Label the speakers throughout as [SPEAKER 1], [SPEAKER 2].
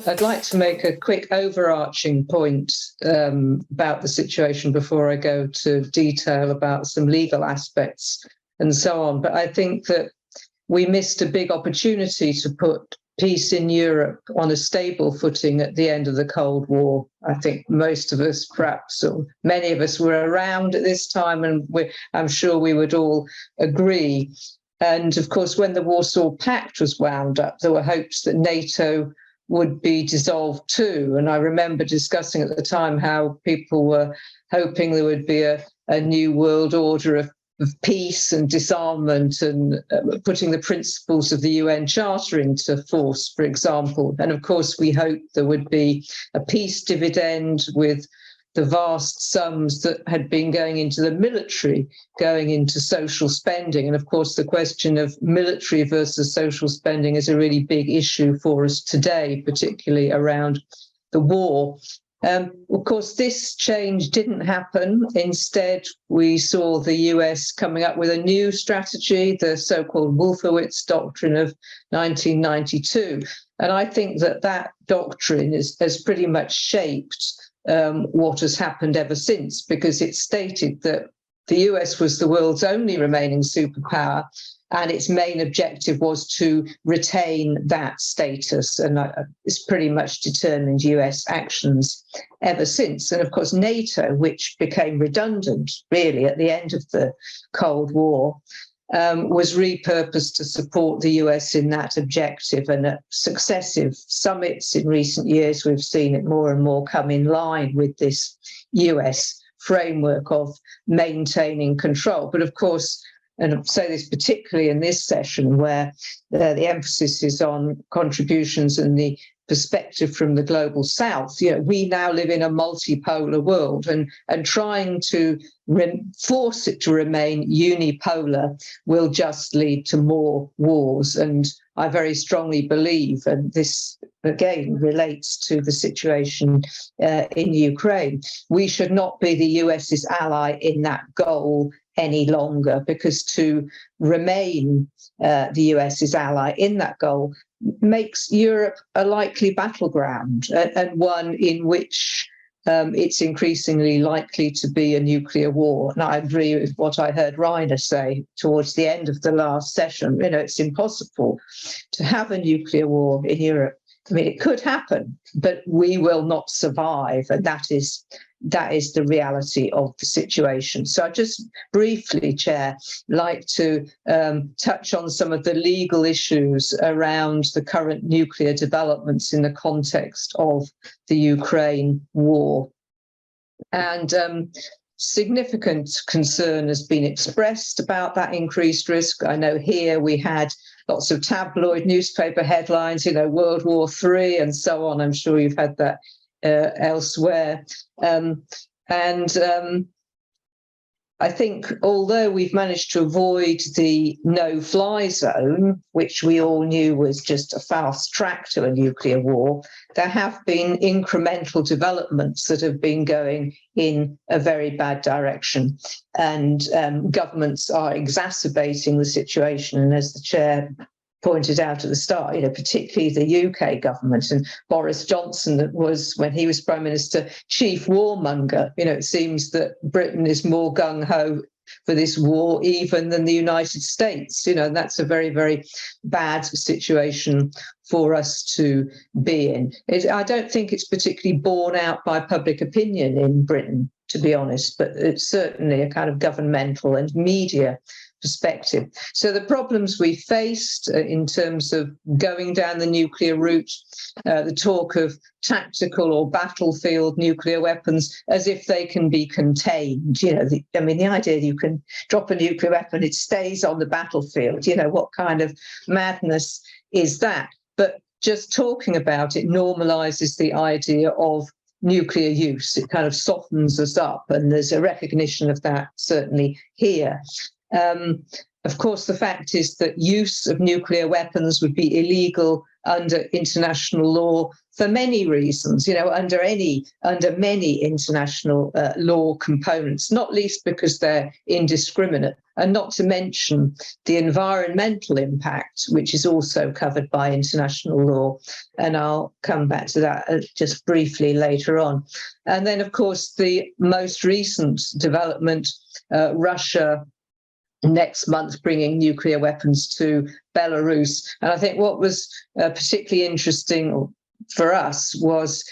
[SPEAKER 1] I'd like to make a quick overarching point about the situation before I go to detail about some legal aspects and so on. But I think that we missed a big opportunity to put peace in Europe on a stable footing at the end of the Cold War. I think most of us, perhaps, or many of us, were around at this time, and I'm sure we would all agree. And of course, when the Warsaw Pact was wound up, there were hopes that NATO would be dissolved too. And I remember discussing at the time how people were hoping there would be a new world order of peace and disarmament, and putting the principles of the UN Charter into force, for example. And of course, we hoped there would be a peace dividend with the vast sums that had been going into the military, going into social spending. And of course, the question of military versus social spending is a really big issue for us today, particularly around the war. Of course, this change didn't happen. Instead, we saw the US coming up with a new strategy, the so-called Wolfowitz Doctrine of 1992. And I think that doctrine has pretty much shaped what has happened ever since, because it stated that the US was the world's only remaining superpower, and its main objective was to retain that status. And it's pretty much determined US actions ever since. And of course, NATO, which became redundant really at the end of the Cold War, was repurposed to support the US in that objective. And at successive summits in recent years, we've seen it more and more come in line with this US framework of maintaining control. But of course, and I say this particularly in this session where the emphasis is on contributions and the perspective from the global south, we now live in a multipolar world, and trying to force it to remain unipolar will just lead to more wars. And I very strongly believe, and this again relates to the situation in Ukraine, we should not be the US's ally in that goal any longer, because to remain the US's ally in that goal makes Europe a likely battleground, and one in which it's increasingly likely to be a nuclear war. And I agree with what I heard Rainer say towards the end of the last session. It's impossible to have a nuclear war in Europe. I mean, it could happen, but we will not survive. And that is the reality of the situation. So I just briefly, Chair, like to touch on some of the legal issues around the current nuclear developments in the context of the Ukraine war. And significant concern has been expressed about that increased risk. I know here we had lots of tabloid newspaper headlines, World War III and so on. I'm sure you've had that elsewhere. I think although we've managed to avoid the no-fly zone, which we all knew was just a fast track to a nuclear war, there have been incremental developments that have been going in a very bad direction. And governments are exacerbating the situation. And as the Chair pointed out at the start, particularly the UK government, and Boris Johnson was, when he was Prime Minister, chief warmonger. It seems that Britain is more gung-ho for this war even than the United States, and that's a very, very bad situation for us to be in. I don't think it's particularly borne out by public opinion in Britain, to be honest, but it's certainly a kind of governmental and media perspective. So the problems we faced in terms of going down the nuclear route, the talk of tactical or battlefield nuclear weapons as if they can be contained. The idea that you can drop a nuclear weapon, it stays on the battlefield. What kind of madness is that? But just talking about it normalizes the idea of nuclear use. It kind of softens us up, and there's a recognition of that certainly here. Of course, the fact is that use of nuclear weapons would be illegal under international law for many reasons, under many international law components, not least because they're indiscriminate, and not to mention the environmental impact, which is also covered by international law. And I'll come back to that just briefly later on. And then, of course, the most recent development, Russia next month bringing nuclear weapons to Belarus. And I think what was particularly interesting for us was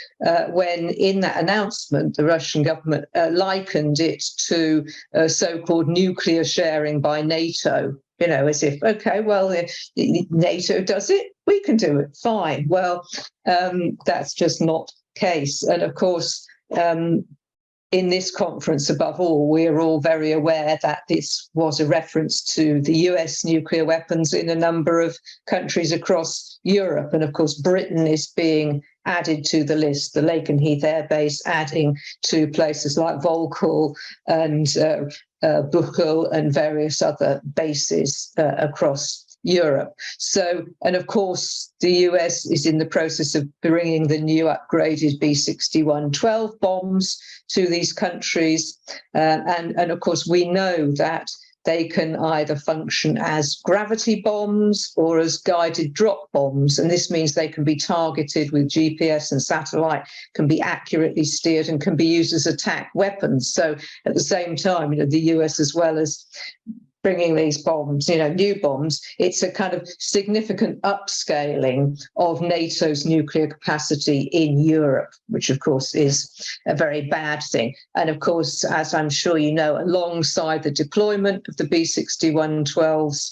[SPEAKER 1] when in that announcement, the Russian government likened it to so-called nuclear sharing by NATO, as if, okay, well, if NATO does it, we can do it, fine. Well, that's just not the case. And of course, in this conference, above all, we are all very aware that this was a reference to the US nuclear weapons in a number of countries across Europe. And of course, Britain is being added to the list, the Lakenheath Air Base adding to places like Volkel and Buchel and various other bases across Europe. So, and of course, the US is in the process of bringing the new upgraded B-61-12 bombs to these countries. And of course, we know that they can either function as gravity bombs or as guided drop bombs. And this means they can be targeted with GPS and satellite, can be accurately steered, and can be used as attack weapons. So at the same time, the US, as well as bringing these bombs, new bombs, it's a kind of significant upscaling of NATO's nuclear capacity in Europe, which of course is a very bad thing. And of course, as I'm sure you know, alongside the deployment of the B-61-12s,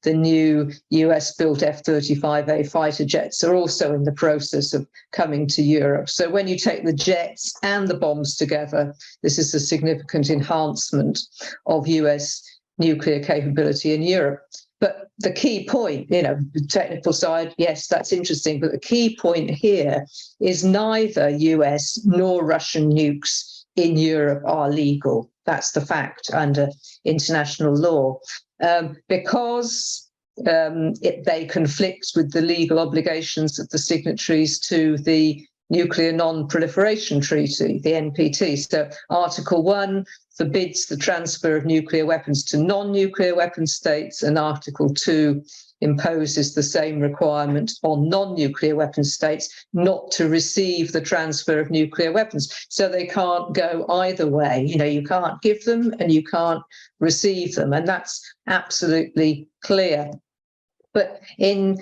[SPEAKER 1] the new US-built F-35A fighter jets are also in the process of coming to Europe. So when you take the jets and the bombs together, this is a significant enhancement of US nuclear capability in Europe. But the key point, the technical side, yes, that's interesting. But the key point here is neither US nor Russian nukes in Europe are legal. That's the fact under international law. Because they conflict with the legal obligations of the signatories to the Nuclear Non-Proliferation Treaty, the NPT. So Article 1 forbids the transfer of nuclear weapons to non-nuclear weapon states, and Article 2 imposes the same requirement on non-nuclear weapon states not to receive the transfer of nuclear weapons. So they can't go either way. You can't give them and you can't receive them. And that's absolutely clear. But in,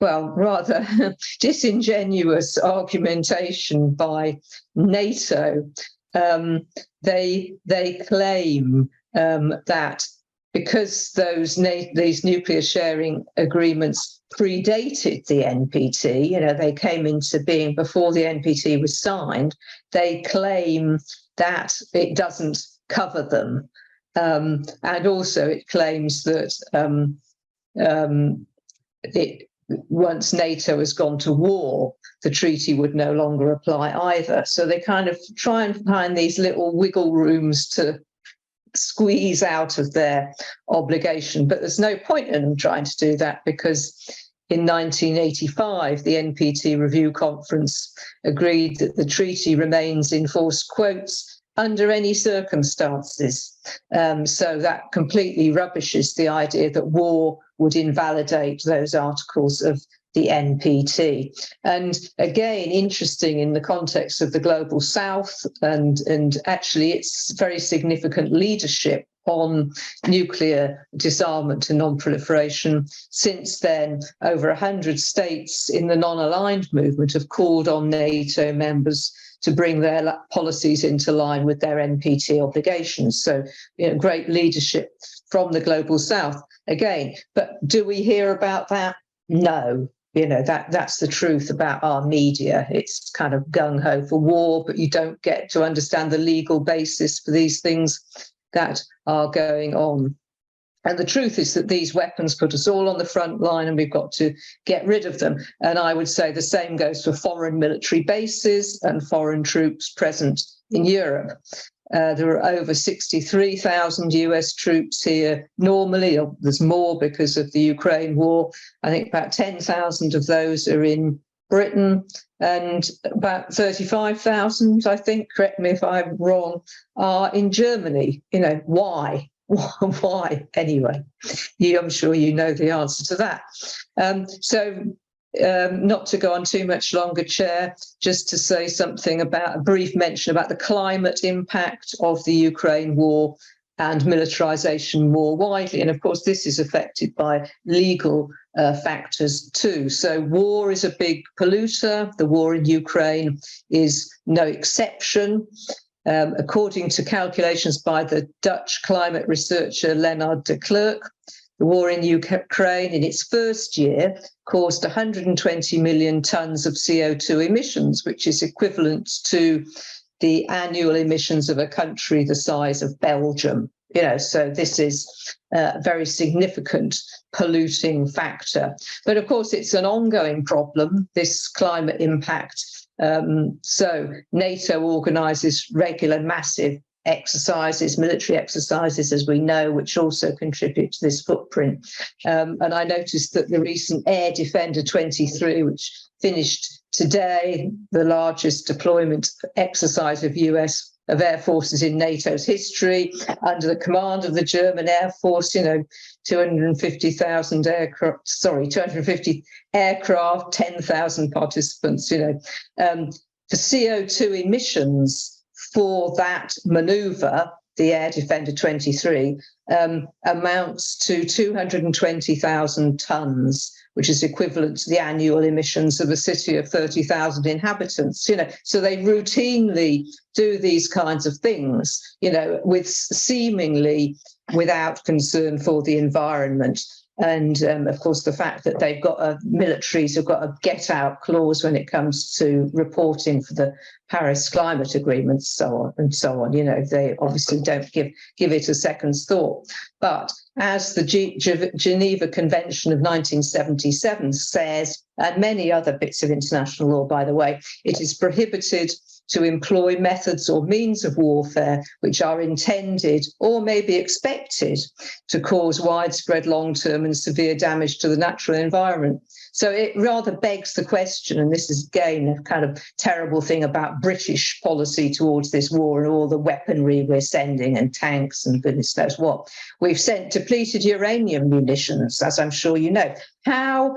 [SPEAKER 1] rather disingenuous argumentation by NATO, they claim that because these nuclear sharing agreements predated the NPT, they came into being before the NPT was signed, they claim that it doesn't cover them. And also it claims that once NATO has gone to war, the treaty would no longer apply either. So they kind of try and find these little wiggle rooms to squeeze out of their obligation. But there's no point in them trying to do that, because in 1985, the NPT Review Conference agreed that the treaty remains in force, quotes, under any circumstances. So that completely rubbishes the idea that war would invalidate those articles of the NPT. And again, interesting in the context of the global South, and actually its very significant leadership on nuclear disarmament and non-proliferation. Since then, over 100 states in the non-aligned movement have called on NATO members to bring their policies into line with their NPT obligations. So, great leadership from the global South again. But do we hear about that? No. That's the truth about our media. It's kind of gung-ho for war, but you don't get to understand the legal basis for these things that are going on. And the truth is that these weapons put us all on the front line, and we've got to get rid of them. And I would say the same goes for foreign military bases and foreign troops present in Europe. There are over 63,000 US troops here normally. There's more because of the Ukraine war. I think about 10,000 of those are in Britain, and about 35,000, I think, correct me if I'm wrong, are in Germany. Why? Why anyway? I'm sure you know the answer to that. Not to go on too much longer, Chair, just to say something about a brief mention about the climate impact of the Ukraine war and militarization more widely. And of course, this is affected by legal factors too. So war is a big polluter. The war in Ukraine is no exception. According to calculations by the Dutch climate researcher Leonard de Klerk, the war in Ukraine in its first year caused 120 million tons of CO2 emissions, which is equivalent to the annual emissions of a country the size of Belgium. So this is a very significant polluting factor. But of course, it's an ongoing problem, this climate impact. So NATO organises regular massive exercises, military exercises, as we know, which also contribute to this footprint. And I noticed that the recent Air Defender 23, which finished today, the largest deployment exercise of air forces in NATO's history, under the command of the German Air Force, 250,000 aircraft, 250 aircraft, 10,000 participants, the CO2 emissions for that maneuver, the Air Defender 23, amounts to 220,000 tons, which is equivalent to the annual emissions of a city of 30,000 inhabitants. So they routinely do these kinds of things, with seemingly without concern for the environment. And of course, the fact that they've got militaries have got a get-out clause when it comes to reporting for the Paris Climate Agreement, so on. They obviously don't give it a second's thought. But as the Geneva Convention of 1977 says, and many other bits of international law, by the way, it is prohibited to employ methods or means of warfare which are intended or may be expected to cause widespread, long-term and severe damage to the natural environment. So it rather begs the question, and this is again a kind of terrible thing about British policy towards this war and all the weaponry we're sending and tanks and goodness knows what. We've sent depleted uranium munitions, as I'm sure you know. How,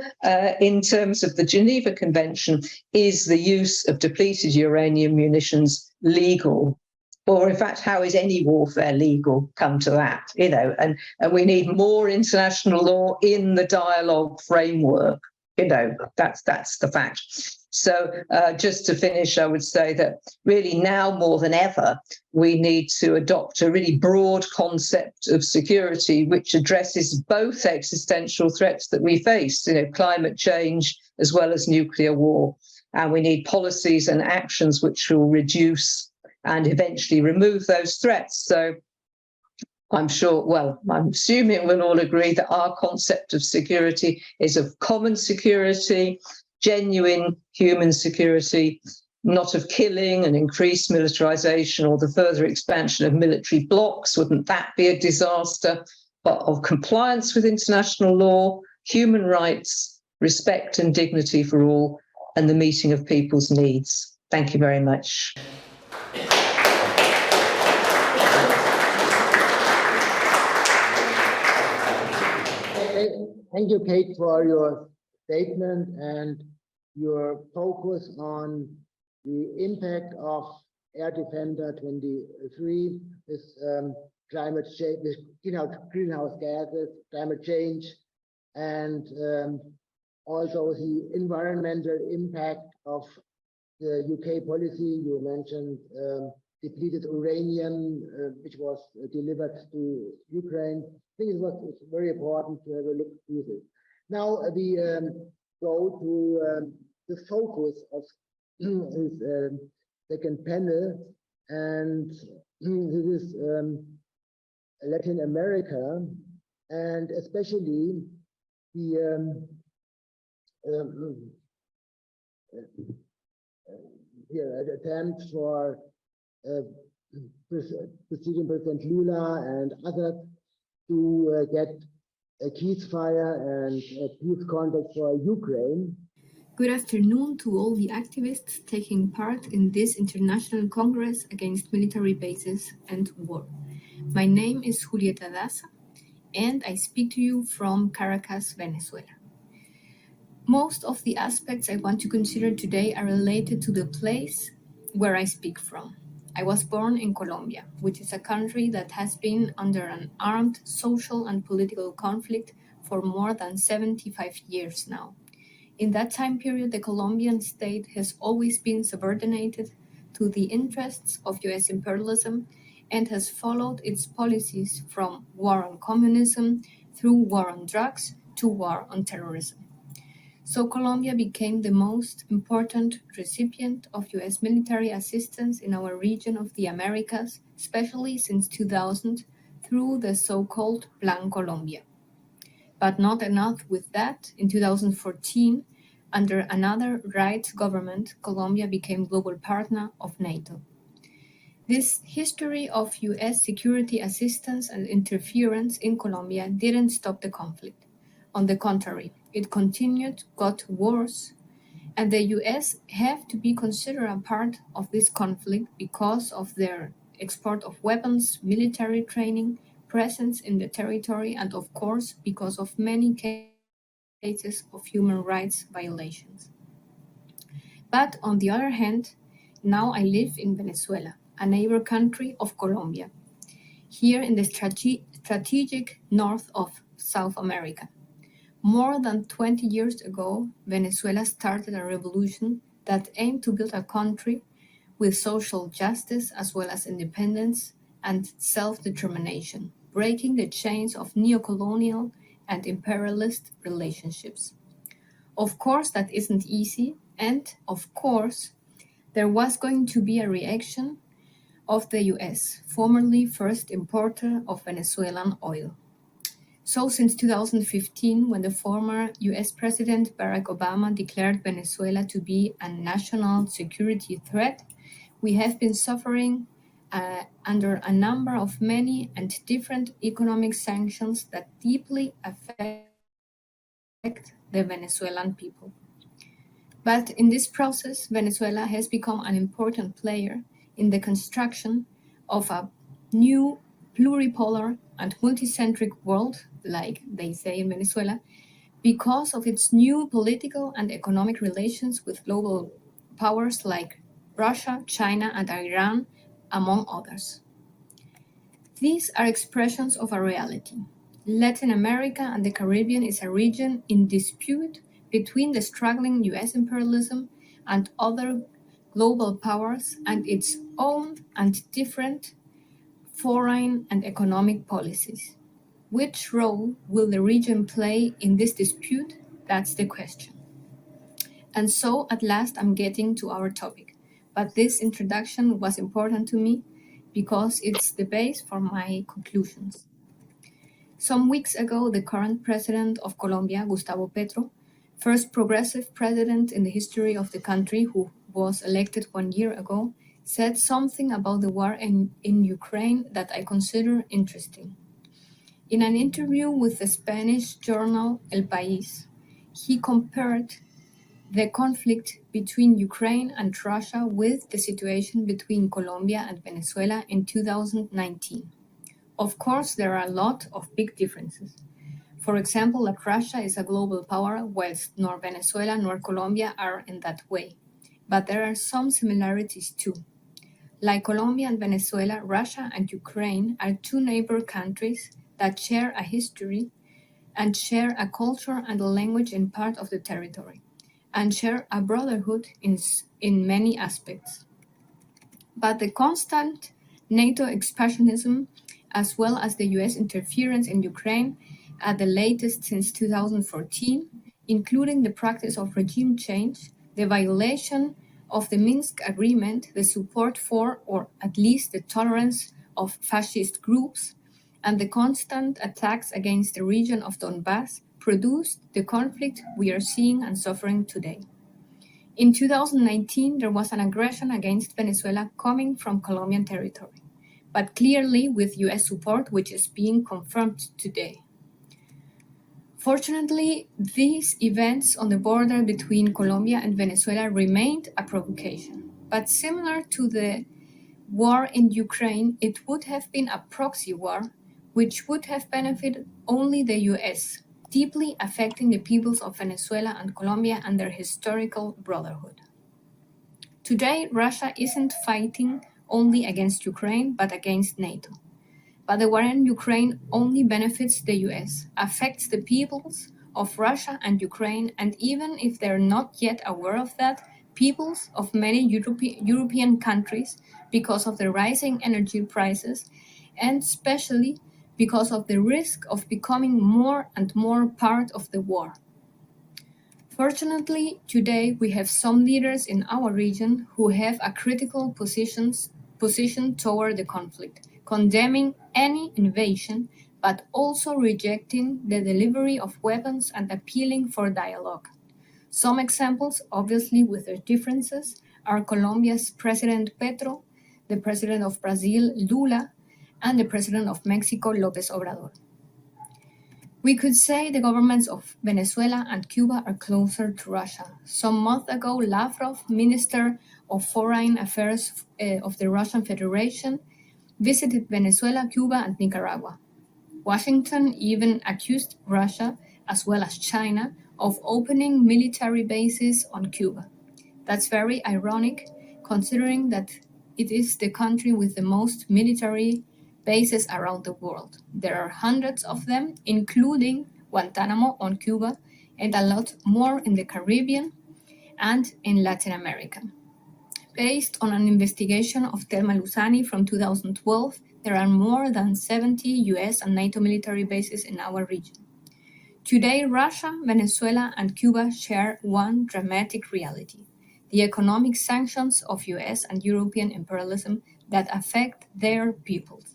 [SPEAKER 1] in terms of the Geneva Convention, is the use of depleted uranium munitions legal? Or in fact, how is any warfare legal? Come to that, and we need more international law in the dialogue framework. That's the fact. So just to finish, I would say that really now more than ever, we need to adopt a really broad concept of security, which addresses both existential threats that we face, climate change as well as nuclear war. And we need policies and actions which will reduce and eventually remove those threats. So I'm assuming we'll all agree that our concept of security is of common security, genuine human security, not of killing and increased militarization or the further expansion of military blocs. Wouldn't that be a disaster? But of compliance with international law, human rights, respect and dignity for all, and the meeting of people's needs. Thank you very much.
[SPEAKER 2] Thank you, Kate, for your statement and your focus on the impact of Air Defender 23, this climate change, this greenhouse gases, climate change, and also the environmental impact of the UK policy. You mentioned depleted uranium, which was delivered to Ukraine. I think it's very important to have a look through this. Now we go to the focus of his second panel, and this is Latin America, and especially the attempt for President Lula and others to get a ceasefire and a peace contract for Ukraine.
[SPEAKER 3] Good afternoon to all the activists taking part in this international Congress against military bases and war. My name is Julieta Daza, and I speak to you from Caracas, Venezuela. Most of the aspects I want to consider today are related to the place where I speak from. I was born in Colombia, which is a country that has been under an armed social and political conflict for more than 75 years now. In that time period, the Colombian state has always been subordinated to the interests of US imperialism and has followed its policies from war on communism through war on drugs to war on terrorism. So Colombia became the most important recipient of US military assistance in our region of the Americas, especially since 2000 through the so-called Plan Colombia. But not enough with that, in 2014, under another right government, Colombia became global partner of NATO. This history of US security assistance and interference in Colombia didn't stop the conflict. On the contrary, it continued, got worse, and the US have to be considered a part of this conflict because of their export of weapons, military training, presence in the territory, and of course, because of many cases of human rights violations. But on the other hand, now I live in Venezuela, a neighbor country of Colombia, here in the strategic north of South America. More than 20 years ago, Venezuela started a revolution that aimed to build a country with social justice as well as independence and self-determination, breaking the chains of neocolonial and imperialist relationships. Of course, that isn't easy, and of course, there was going to be a reaction of the US, formerly first importer of Venezuelan oil. So since 2015, when the former US President Barack Obama declared Venezuela to be a national security threat, we have been suffering under a number of many and different economic sanctions that deeply affect the Venezuelan people. But in this process, Venezuela has become an important player in the construction of a new pluripolar and multicentric world, like they say in Venezuela, because of its new political and economic relations with global powers like Russia, China, and Iran, among others. These are expressions of a reality. Latin America and the Caribbean is a region in dispute between the struggling US imperialism and other global powers and its own and different foreign and economic policies. Which role will the region play in this dispute? That's the question. And so at last I'm getting to our topic. But this introduction was important to me because it's the base for my conclusions. Some weeks ago, the current president of Colombia, Gustavo Petro, first progressive president in the history of the country who was elected 1 year ago, said something about the war in Ukraine that I consider interesting. In an interview with the Spanish journal El País, he compared the conflict between Ukraine and Russia with the situation between Colombia and Venezuela in 2019. Of course, there are a lot of big differences. For example, that Russia is a global power, whilst nor Venezuela nor Colombia are in that way. But there are some similarities too. Like Colombia and Venezuela, Russia and Ukraine are two neighbor countries that share a history and share a culture and a language in part of the territory, and share a brotherhood in many aspects. But the constant NATO expansionism, as well as the US interference in Ukraine, at the latest since 2014, including the practice of regime change, the violation of the Minsk Agreement, the support for, or at least the tolerance of fascist groups, and the constant attacks against the region of Donbass produced the conflict we are seeing and suffering today. In 2019, there was an aggression against Venezuela coming from Colombian territory. but clearly with US support, which is being confirmed today. Fortunately, these events on the border between Colombia and Venezuela remained a provocation. But similar to the war in Ukraine, it would have been a proxy war, which would have benefited only the US, deeply affecting the peoples of Venezuela and Colombia and their historical brotherhood. Today, Russia isn't fighting only against Ukraine, but against NATO. But the war in Ukraine only benefits the US, affects the peoples of Russia and Ukraine, and even if they're not yet aware of that, peoples of many European countries because of the rising energy prices, and especially because of the risk of becoming more and more part of the war. Fortunately, today we have some leaders in our region who have a critical position toward the conflict, condemning any invasion, but also rejecting the delivery of weapons and appealing for dialogue. Some examples, obviously with their differences, are Colombia's President Petro, the President of Brazil, Lula, and the President of Mexico, López Obrador. We could say the governments of Venezuela and Cuba are closer to Russia. Some months ago, Lavrov, Minister of Foreign Affairs of the Russian Federation, visited Venezuela, Cuba, and Nicaragua. Washington even accused Russia, as well as China, of opening military bases on Cuba. That's very ironic, considering that it is the country with the most military bases around the world. There are hundreds of them, including Guantanamo on Cuba, and a lot more in the Caribbean and in Latin America. Based on an investigation of Thelma Lusani from 2012, there are more than 70 US and NATO military bases in our region. Today, Russia, Venezuela, and Cuba share one dramatic reality: the economic sanctions of US and European imperialism that affect their peoples.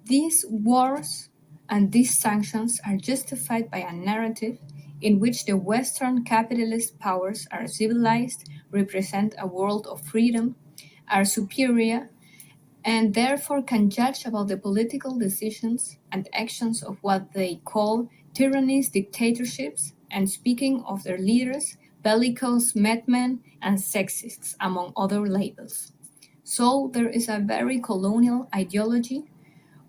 [SPEAKER 3] These wars and these sanctions are justified by a narrative in which the Western capitalist powers are civilized, represent a world of freedom, are superior, and therefore can judge about the political decisions and actions of what they call tyrannies, dictatorships, and speaking of their leaders, bellicose madmen and sexists, among other labels. So there is a very colonial ideology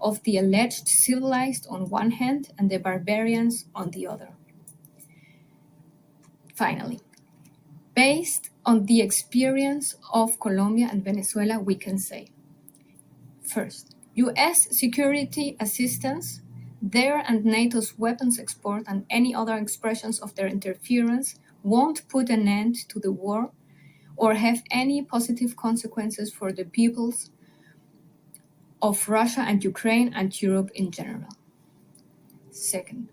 [SPEAKER 3] of the alleged civilized on one hand and the barbarians on the other. Finally, based on the experience of Colombia and Venezuela, we can say, first, US security assistance, their and NATO's weapons export and any other expressions of their interference won't put an end to the war or have any positive consequences for the peoples of Russia and Ukraine and Europe in general. Second,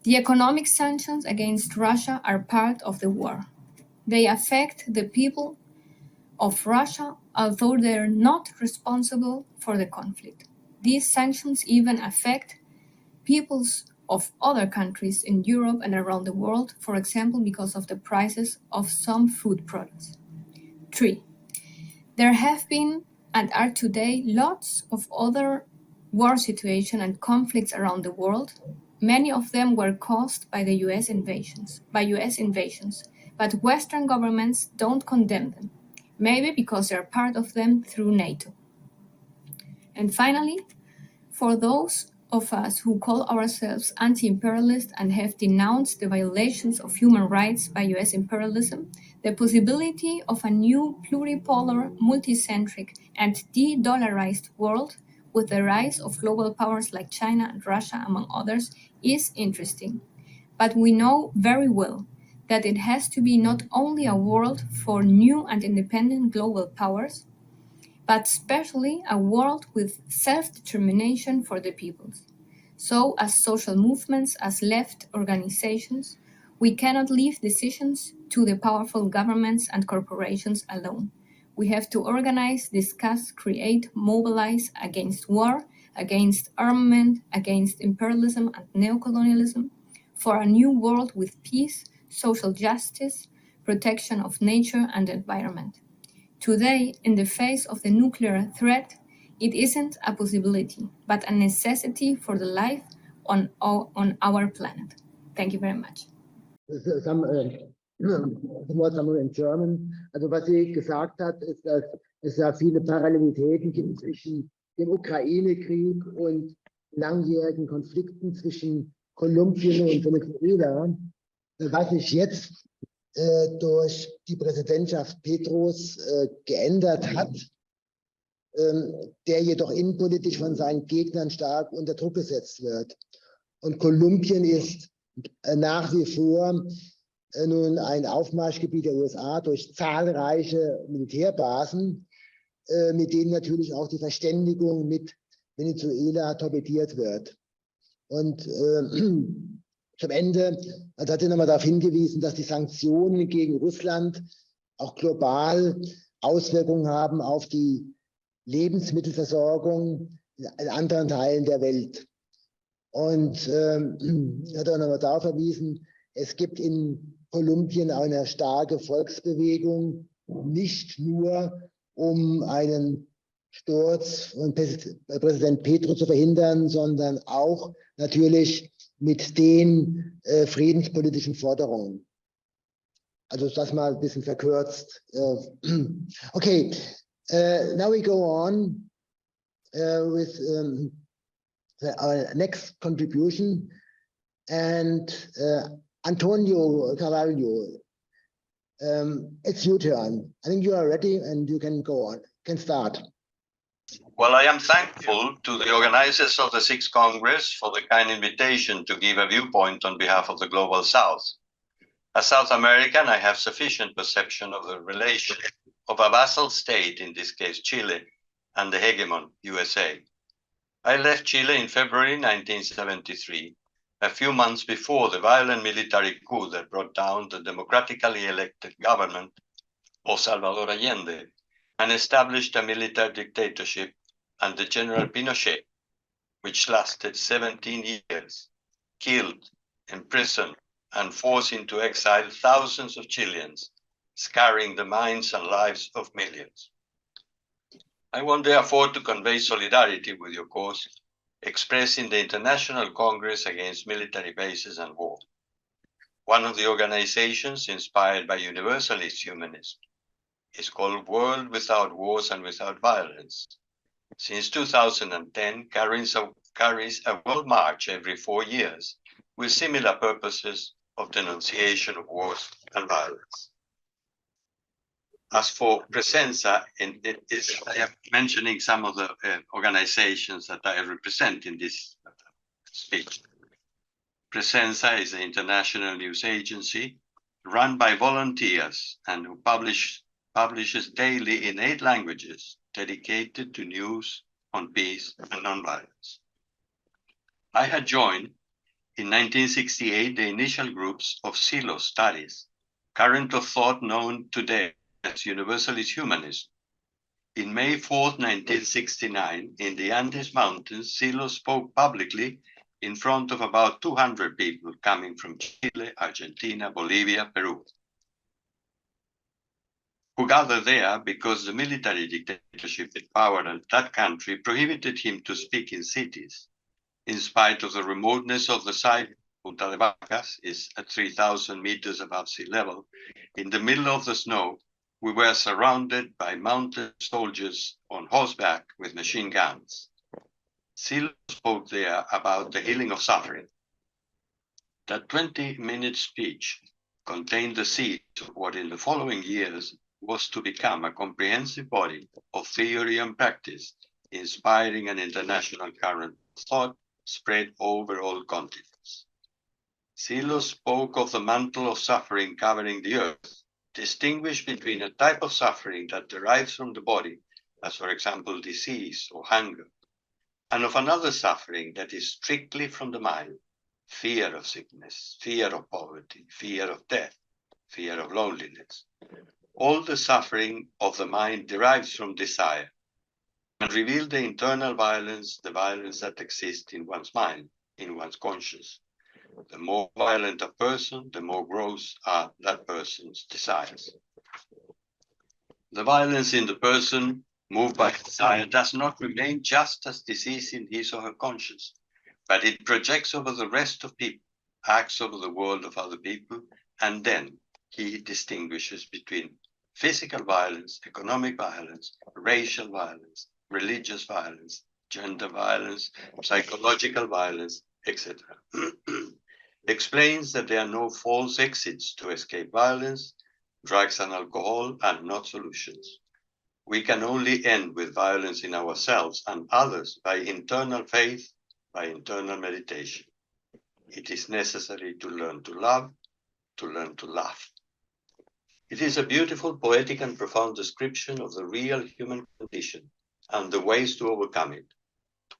[SPEAKER 3] the economic sanctions against Russia are part of the war. They affect the people of Russia, although they are not responsible for the conflict. These sanctions even affect peoples of other countries in Europe and around the world, for example, because of the prices of some food products. 3. There have been and are today lots of other war situations and conflicts around the world. Many of them were caused by the US invasions, but Western governments don't condemn them, maybe because they're part of them through NATO. And finally, for those of us who call ourselves anti-imperialist and have denounced the violations of human rights by US imperialism, the possibility of a new pluripolar, multicentric, and de-dollarized world with the rise of global powers like China and Russia, among others, is interesting. But we know very well that it has to be not only a world for new and independent global powers, but especially a world with self-determination for the peoples. So, as social movements, as left organizations, we cannot leave decisions to the powerful governments and corporations alone. We have to organize, discuss, create, mobilize against war, against armament, against imperialism and neocolonialism, for a new world with peace, social justice, protection of nature and environment. Today, in the face of the nuclear threat, It isn't a possibility, but a necessity for the life on our planet. Thank you very much.
[SPEAKER 2] Somewhat in German. Also was sie gesagt hat, ist, dass es ja viele Parallelitäten gibt zwischen dem Ukraine-Krieg und langjährigen Konflikten zwischen Kolumbien und Venezuela, was sich jetzt durch die Präsidentschaft Petros geändert hat, der jedoch innenpolitisch von seinen Gegnern stark unter Druck gesetzt wird. Und Kolumbien ist nach wie vor nun ein Aufmarschgebiet der USA durch zahlreiche Militärbasen, mit denen natürlich auch die Verständigung mit Venezuela torpediert wird. Und zum Ende hat er nochmal darauf hingewiesen, dass die Sanktionen gegen Russland auch global Auswirkungen haben auf die Lebensmittelversorgung in anderen Teilen der Welt. Und hat auch nochmal darauf verwiesen, es gibt in Kolumbien eine starke Volksbewegung, nicht nur um einen Sturz von Präsident Petro zu verhindern, sondern auch natürlich mit den friedenspolitischen Forderungen. Also das mal ein bisschen verkürzt. Okay, now we go on with our next contribution, and Antonio Carvallo, it's your turn. I think you are ready and you can go on, can start.
[SPEAKER 4] Well, I am thankful to the organizers of the Sixth Congress for the kind invitation to give a viewpoint on behalf of the Global South. As South American, I have sufficient perception of the relation of a vassal state, in this case Chile, and the hegemon, USA. I left Chile in February 1973, a few months before the violent military coup that brought down the democratically elected government of Salvador Allende and established a military dictatorship under General Pinochet, which lasted 17 years, killed, imprisoned, and forced into exile thousands of Chileans, scarring the minds and lives of millions. I want therefore to convey solidarity with your cause, expressing the International Congress Against Military Bases and War, one of the organizations inspired by Universalist Humanist. Is called World Without Wars and Without Violence. Since 2010, carries a world march every 4 years with similar purposes of denunciation of wars and violence. As for Pressenza, I am mentioning some of the organizations that I represent in this speech. Pressenza is an international news agency run by volunteers and who publishes daily in 8 languages dedicated to news on peace and nonviolence. I had joined in 1968 the initial groups of Silo studies, current of thought known today as Universalist Humanist. In May 4th, 1969, in the Andes Mountains, Silo spoke publicly in front of about 200 people coming from Chile, Argentina, Bolivia, Peru, who gathered there because the military dictatorship in power in that country prohibited him to speak in cities. In spite of the remoteness of the site, Punta de Vacas is at 3,000 meters above sea level. In the middle of the snow, we were surrounded by mounted soldiers on horseback with machine guns. Silo spoke there about the healing of suffering. That 20-minute speech contained the seeds of what in the following years was to become a comprehensive body of theory and practice, inspiring an international current of thought spread over all continents. Silo spoke of the mantle of suffering covering the earth, distinguished between a type of suffering that derives from the body, as for example disease or hunger, and of another suffering that is strictly from the mind, fear of sickness, fear of poverty, fear of death, fear of loneliness. All the suffering of the mind derives from desire and reveals the internal violence, the violence that exists in one's mind, in one's conscience. The more violent a person, the more gross are that person's desires. The violence in the person moved by desire, does not remain just as disease in his or her conscience, but it projects over the rest of people, acts over the world of other people, and then he distinguishes between physical violence, economic violence, racial violence, religious violence, gender violence, psychological violence, etc. Explains that there are no false exits to escape violence. Drugs and alcohol are not solutions. We can only end with violence in ourselves and others by internal faith, by internal meditation. It is necessary to learn to love, to learn to laugh. It is a beautiful, poetic, and profound description of the real human condition and the ways to overcome it.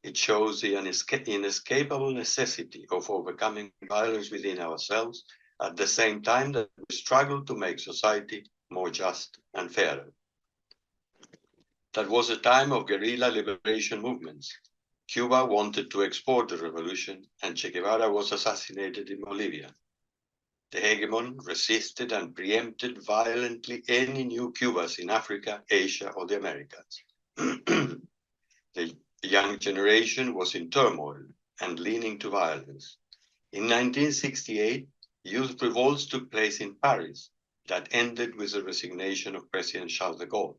[SPEAKER 4] It shows the inescapable necessity of overcoming violence within ourselves at the same time that we struggle to make society more just and fairer. That was a time of guerrilla liberation movements. Cuba wanted to export the revolution, and Che Guevara was assassinated in Bolivia. The hegemon resisted and preempted violently any new Cubas in Africa, Asia, or the Americas. The young generation was in turmoil and leaning to violence. In 1968, youth revolts took place in Paris that ended with the resignation of President Charles de Gaulle.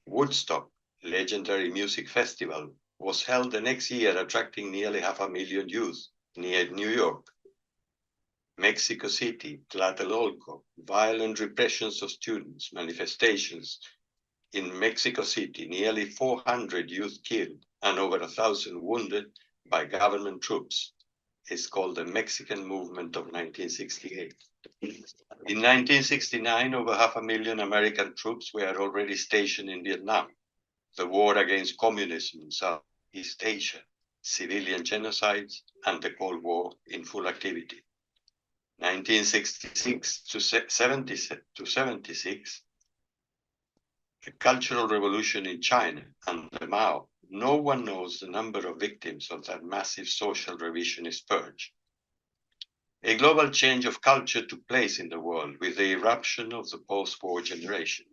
[SPEAKER 4] Woodstock, legendary music festival, was held the next year, attracting nearly 500,000 youth near New York. Mexico City, Tlatelolco, violent repressions of students, manifestations. In Mexico City, nearly 400 youth killed and over 1,000 wounded by government troops. It's called the Mexican Movement of 1968. In 1969, over 500,000 American troops were already stationed in Vietnam. The war against communism in Southeast Asia, civilian genocides, and the Cold War in full activity. 1966 to 76, the Cultural Revolution in China under Mao. No one knows the number of victims of that massive social revisionist purge. A global change of culture took place in the world with the eruption of the post-war generation.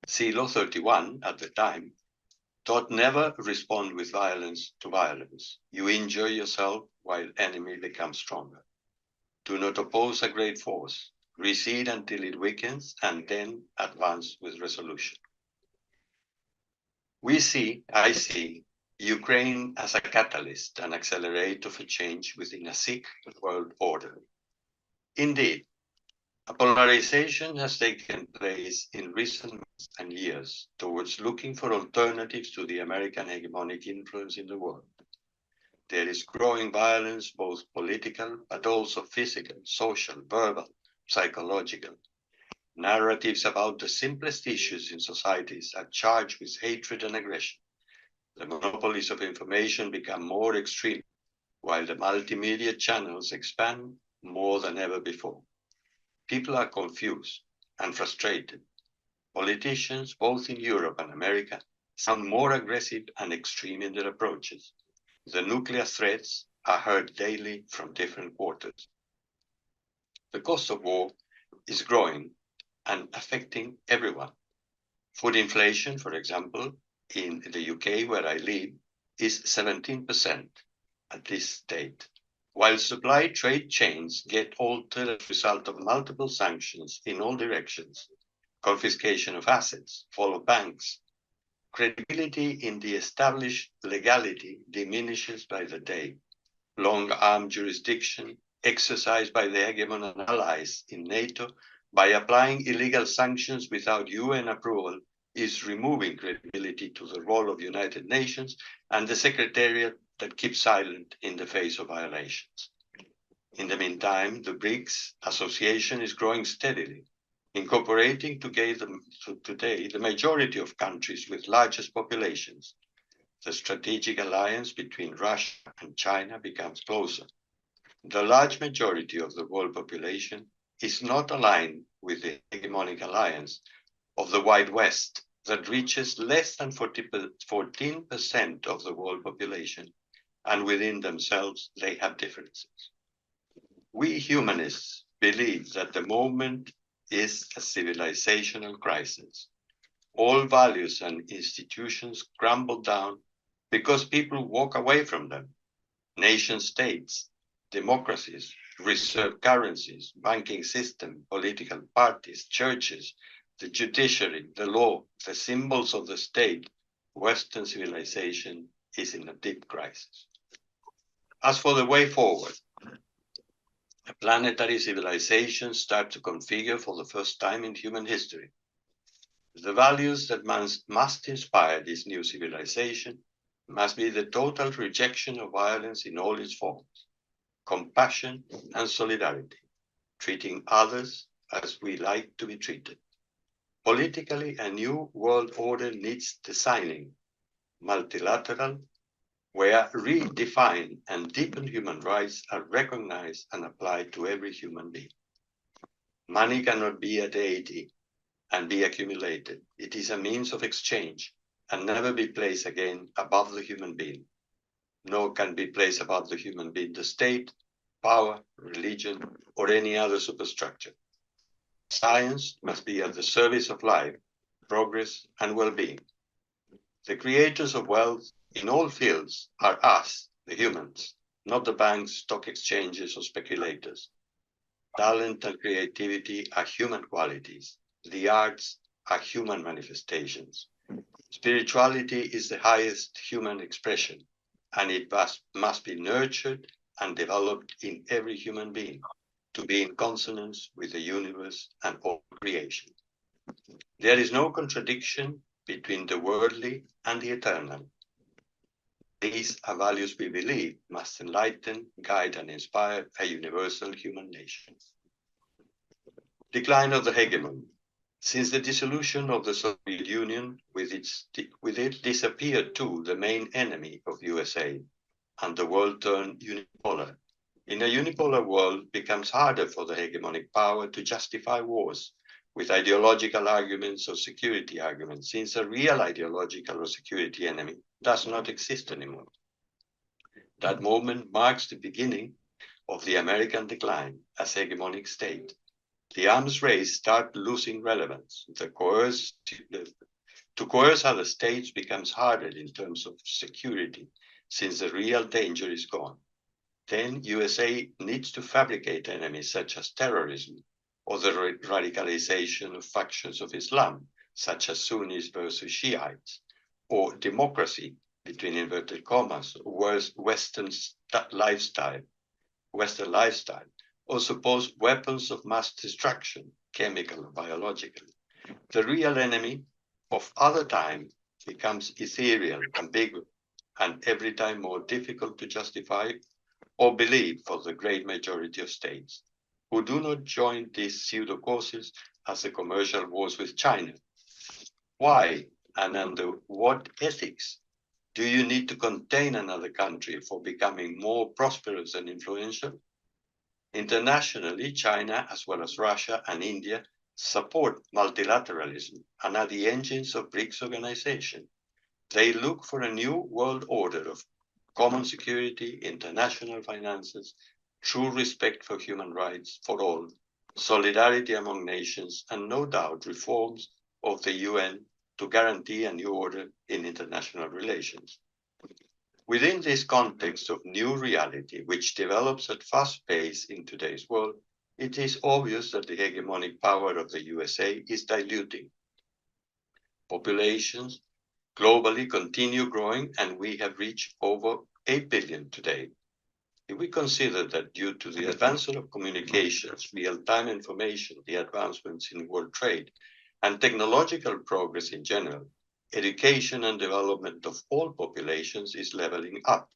[SPEAKER 4] Silo 31 at the time taught never respond with violence to violence. You injure yourself while enemy becomes stronger. Do not oppose a great force. Recede until it weakens and then advance with resolution. I see Ukraine as a catalyst, an accelerator for change within a sick world order. Indeed, a polarization has taken place in recent months and years towards looking for alternatives to the American hegemonic influence in the world. There is growing violence, both political, but also physical, social, verbal, psychological. Narratives about the simplest issues in societies are charged with hatred and aggression. The monopolies of information become more extreme, while the multimedia channels expand more than ever before. People are confused and frustrated. Politicians, both in Europe and America, sound more aggressive and extreme in their approaches. The nuclear threats are heard daily from different quarters. The cost of war is growing and affecting everyone. Food inflation, for example, in the UK, where I live, is 17% at this date, while supply trade chains get altered as a result of multiple sanctions in all directions, confiscation of assets, fall of banks. Credibility in the established legality diminishes by the day. Long-arm jurisdiction exercised by the hegemon and allies in NATO by applying illegal sanctions without UN approval is removing credibility to the role of United Nations and the Secretariat that keeps silent in the face of violations. In the meantime, the BRICS association is growing steadily, incorporating today the majority of countries with largest populations. The strategic alliance between Russia and China becomes closer. The large majority of the world population is not aligned with the hegemonic alliance of the Wide West that reaches less than 14% of the world population, and within themselves they have differences. We humanists believe that the moment is a civilizational crisis. All values and institutions crumble down because people walk away from them. Nation states, democracies, reserve currencies, banking system, political parties, churches, the judiciary, the law, the symbols of the state, Western civilization is in a deep crisis. As for the way forward, a planetary civilization starts to configure for the first time in human history. The values that must inspire this new civilization must be the total rejection of violence in all its forms, compassion and solidarity, treating others as we like to be treated. Politically, a new world order needs designing, multilateral, where redefined and deepened human rights are recognized and applied to every human being. Money cannot be a deity and be accumulated. It is a means of exchange and never be placed again above the human being. Nor can be placed above the human being the state, power, religion, or any other superstructure. Science must be at the service of life, progress, and well-being. The creators of wealth in all fields are us, the humans, not the banks, stock exchanges, or speculators. Talent and creativity are human qualities. The arts are human manifestations. Spirituality is the highest human expression, and it must be nurtured and developed in every human being to be in consonance with the universe and all creation. There is no contradiction between the worldly and the eternal. These are values we believe must enlighten, guide, and inspire a universal human nation. Decline of the hegemony. Since the dissolution of the Soviet Union, with it disappeared too the main enemy of USA, and the world turned unipolar. In a unipolar world, it becomes harder for the hegemonic power to justify wars with ideological arguments or security arguments, since a real ideological or security enemy does not exist anymore. That moment marks the beginning of the American decline as hegemonic state. The arms race starts losing relevance. To coerce other states becomes harder in terms of security, since the real danger is gone. Then USA needs to fabricate enemies such as terrorism or the radicalization of factions of Islam, such as Sunnis versus Shiites, or democracy, between inverted commas, Western lifestyle, or suppose weapons of mass destruction, chemical or biological. The real enemy of other time becomes ethereal, ambiguous, and every time more difficult to justify or believe for the great majority of states, who do not join these pseudo causes as the commercial wars with China. Why and under what ethics do you need to contain another country for becoming more prosperous and influential? Internationally, China, as well as Russia and India, support multilateralism and are the engines of BRICS organization. They look for a new world order of common security, international finances, true respect for human rights for all, solidarity among nations, and no doubt reforms of the UN to guarantee a new order in international relations. Within this context of new reality, which develops at fast pace in today's world, it is obvious that the hegemonic power of the USA is diluting. Populations globally continue growing, and we have reached over 8 billion today. If we consider that due to the advancement of communications, real-time information, the advancements in world trade, and technological progress in general, education and development of all populations is leveling up.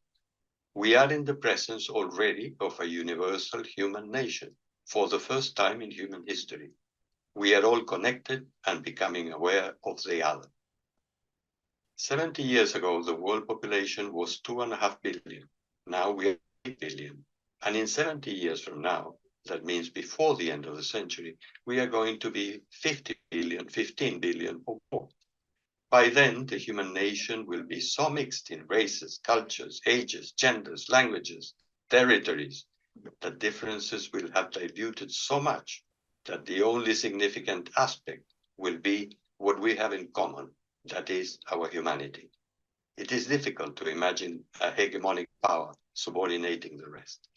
[SPEAKER 4] We are in the presence already of a universal human nation for the first time in human history. We are all connected and becoming aware of the other. 70 years ago, the world population was 2.5 billion. Now we are 8 billion. And in 70 years from now, that means before the end of the century, we are going to be 50 billion, 15 billion or more. By then, the human nation will be so mixed in races, cultures, ages, genders, languages, territories, that differences will have diluted so much that the only significant aspect will be what we have in common, that is our humanity. It is difficult to imagine a hegemonic power subordinating the rest.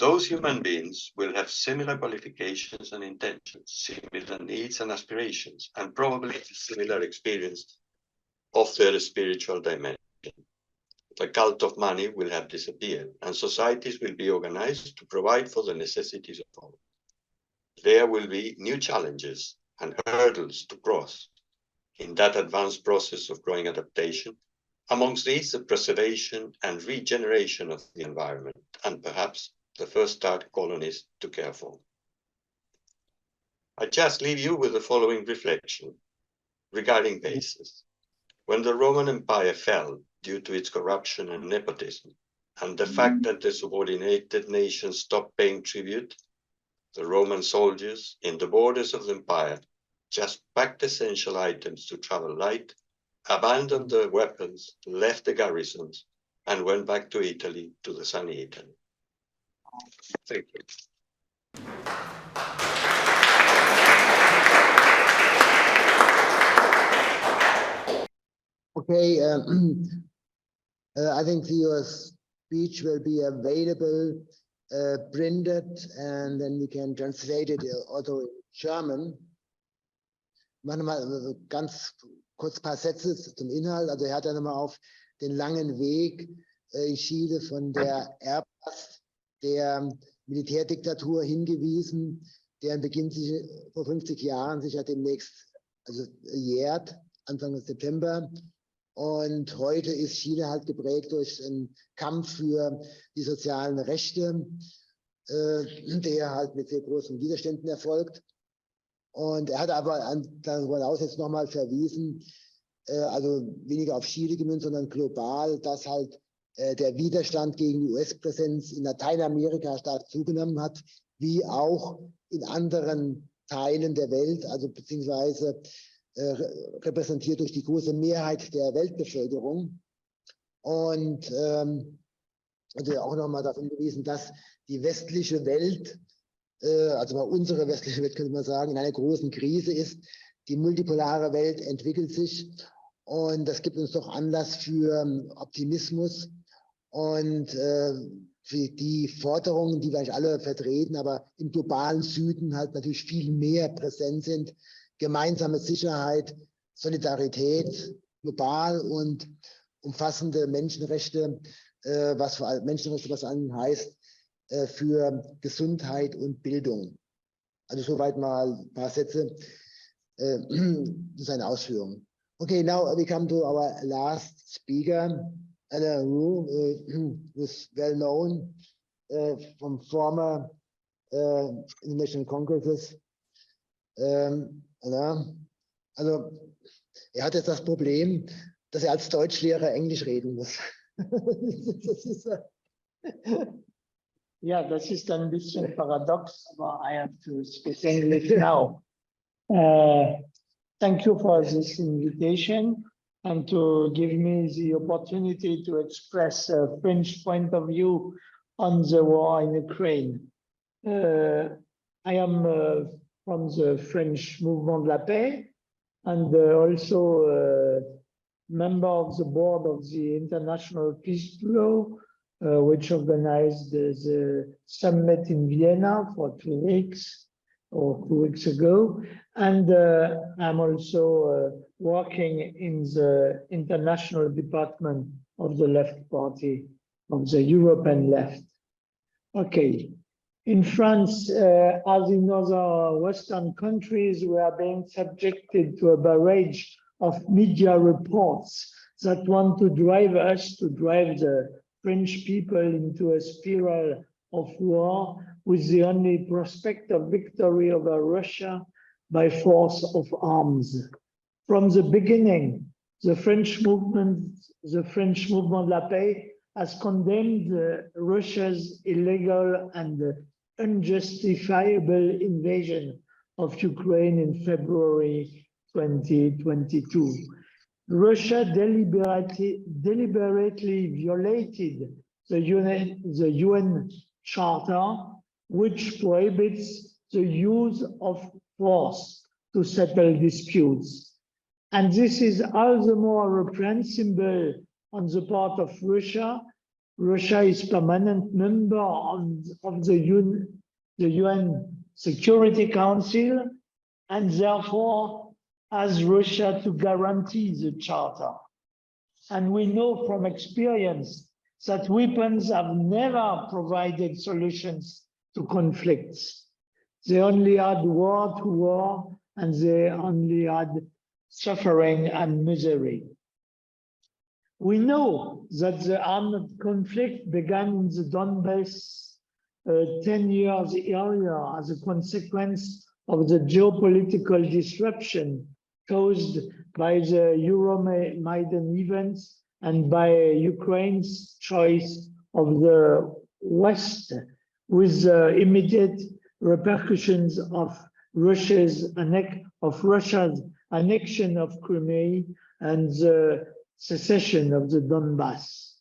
[SPEAKER 4] Those human beings will have similar qualifications and intentions, similar needs and aspirations, and probably a similar experience of their spiritual dimension. The cult of money will have disappeared, and societies will be organized to provide for the necessities of all. There will be new challenges and hurdles to cross in that advanced process of growing adaptation. Amongst these, the preservation and regeneration of the environment, and perhaps the first start colonies to care for. I just leave you with the following reflection regarding bases. When the Roman Empire fell due to its corruption and nepotism, and the fact that the subordinated nations stopped paying tribute, the Roman soldiers in the borders of the empire just packed essential items to travel light, abandoned their weapons, left the garrisons, and went back to Italy, to the sunny Italy. Thank you.
[SPEAKER 2] Okay, I think your speech will be available printed, and then we can translate it also in German. Machen wir mal ganz kurz ein paar Sätze zum Inhalt. Also er hat ja nochmal auf den langen Weg in Chile von der Erblast der Militärdiktatur hingewiesen, deren Beginn sich vor 50 Jahren sich ja demnächst jährt, Anfang September. Und heute ist Chile halt geprägt durch einen Kampf für die sozialen Rechte, der halt mit sehr großen Widerständen erfolgt. Und er hat aber darüber hinaus jetzt nochmal verwiesen, also weniger auf Chile gemünzt, sondern global, dass halt der Widerstand gegen die US-Präsenz in Lateinamerika stark zugenommen hat, wie auch in anderen Teilen der Welt, also beziehungsweise repräsentiert durch die große Mehrheit der Weltbevölkerung. Und also auch nochmal darauf hingewiesen, dass die westliche Welt, also mal unsere westliche Welt könnte man sagen, in einer großen Krise ist. Die multipolare Welt entwickelt sich und das gibt uns doch Anlass für Optimismus und für die Forderungen, die wir eigentlich alle vertreten, aber im globalen Süden halt natürlich viel mehr präsent sind. Gemeinsame Sicherheit, Solidarität, global und umfassende Menschenrechte, was vor allem heißt, für Gesundheit und Bildung. Also soweit mal ein paar Sätze zu seinen Ausführungen. Okay, now we come to our last speaker, Anna Ru, who's well known from former international congresses. Also er hat jetzt das Problem, dass er als Deutschlehrer Englisch reden muss.
[SPEAKER 5] Ja, das ist ein bisschen paradox, aber I have to speak English now. Thank you for this invitation and to give me the opportunity to express a French point of view on the war in Ukraine. I am from the French Mouvement de la Paix and also a member of the board of the International Peace Bureau, which organized the summit in Vienna for 2 weeks or 2 weeks ago. And I'm also working in the international department of the left party, of the European left. Okay. In France, as in other Western countries, we are being subjected to a barrage of media reports that want to drive the French people into a spiral of war with the only prospect of victory over Russia by force of arms. From the beginning, the French Mouvement de la Paix has condemned Russia's illegal and unjustifiable invasion of Ukraine in February 2022. Russia deliberately violated the UN Charter, which prohibits the use of force to settle disputes. And this is all the more reprehensible on the part of Russia. Russia is permanent member of the UN Security Council, and therefore has Russia to guarantee the charter. And we know from experience that weapons have never provided solutions to conflicts. They only had war to war, and they only had suffering and misery. We know that the armed conflict began in the Donbass 10 years earlier as a consequence of the geopolitical disruption caused by the Euromaidan events and by Ukraine's choice of the West, with the immediate repercussions of Russia's annexion of Crimea and the secession of the Donbass.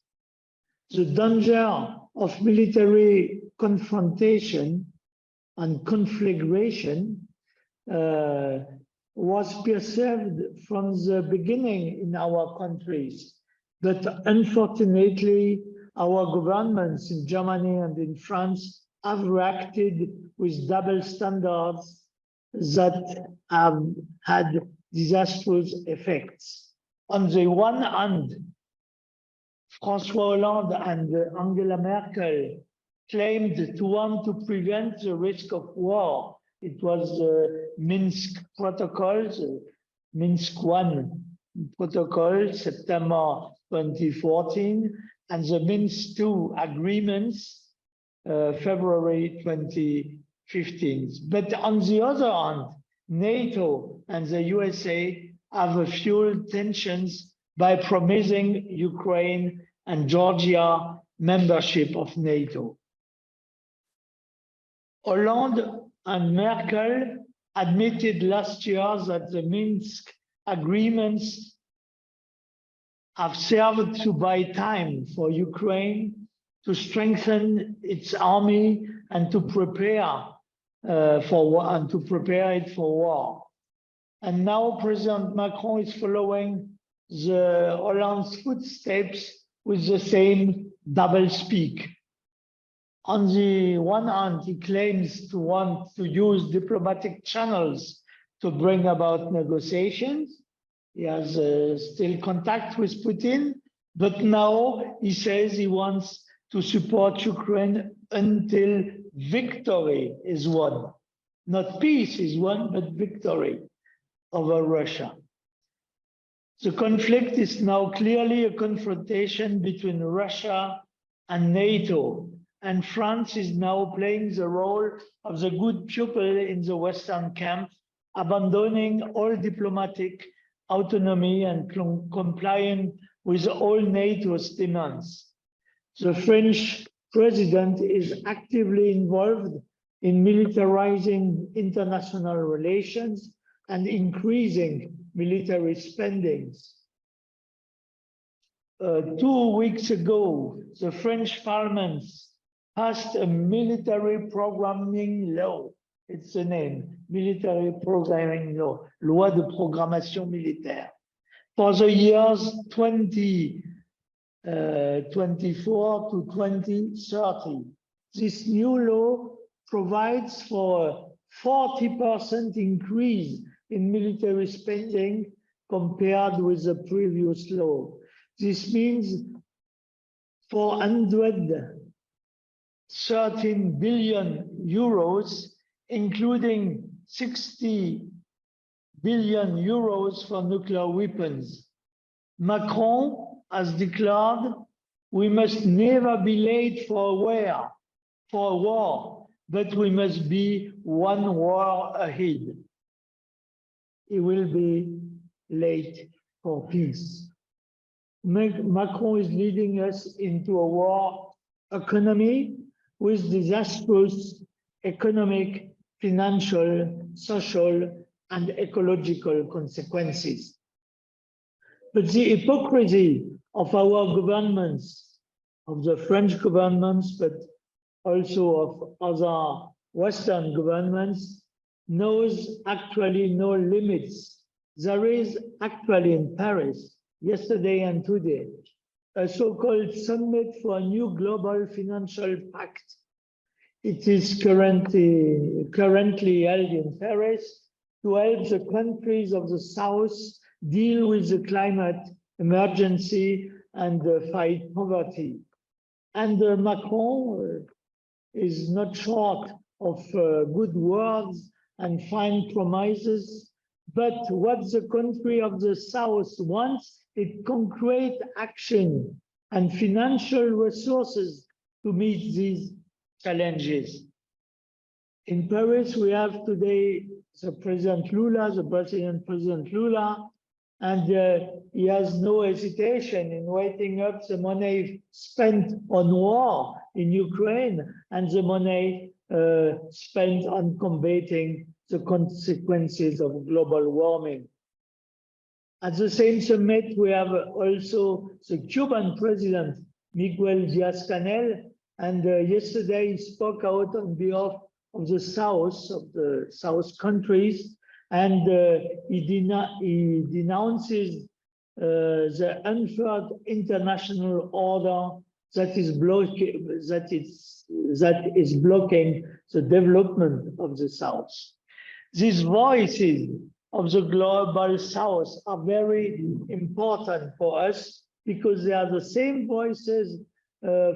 [SPEAKER 5] The danger of military confrontation and conflagration was perceived from the beginning in our countries, but unfortunately, our governments in Germany and in France have reacted with double standards that have had disastrous effects. On the one hand, François Hollande and Angela Merkel claimed to want to prevent the risk of war. It was the Minsk protocols, Minsk I protocol, September 2014, and the Minsk II agreements, February 2015. But on the other hand, NATO and the USA have fueled tensions by promising Ukraine and Georgia membership of NATO. Hollande and Merkel admitted last year that the Minsk agreements have served to buy time for Ukraine to strengthen its army and to prepare it for war. And now President Macron is following the Hollande's footsteps with the same doublespeak. On the one hand, he claims to want to use diplomatic channels to bring about negotiations. He has still contact with Putin, but now he says he wants to support Ukraine until victory is won. Not peace is won, but victory over Russia. The conflict is now clearly a confrontation between Russia and NATO, and France is now playing the role of the good pupil in the Western camp, abandoning all diplomatic autonomy and complying with all NATO's demands. The French president is actively involved in militarizing international relations and increasing military spendings. 2 weeks ago, the French Parliament passed a military programming law. It's the name, military programming law, loi de programmation militaire, for the years 2024 to 2030. This new law provides for a 40% increase in military spending compared with the previous law. This means 413 billion euros, including 60 billion euros for nuclear weapons. Macron has declared, we must never be late for a war, but we must be one war ahead. It will be late for peace. Macron is leading us into a war economy with disastrous economic, financial, social, and ecological consequences. But the hypocrisy of our governments, of the French governments, but also of other Western governments, knows actually no limits. There is actually in Paris, yesterday and today, a so-called summit for a new global financial pact. It is currently held in Paris to help the countries of the South deal with the climate emergency and fight poverty. And Macron is not short of good words and fine promises, but what the country of the South wants is concrete action and financial resources to meet these challenges. In Paris, we have today the President Lula, and he has no hesitation in waiting up the money spent on war in Ukraine and the money spent on combating the consequences of global warming. At the same summit, we have also the Cuban president, Miguel Diaz-Canel, and yesterday he spoke out on behalf of the South countries, and he denounces the unfair international order that is blocking the development of the South. These voices of the global South are very important for us because they are the same voices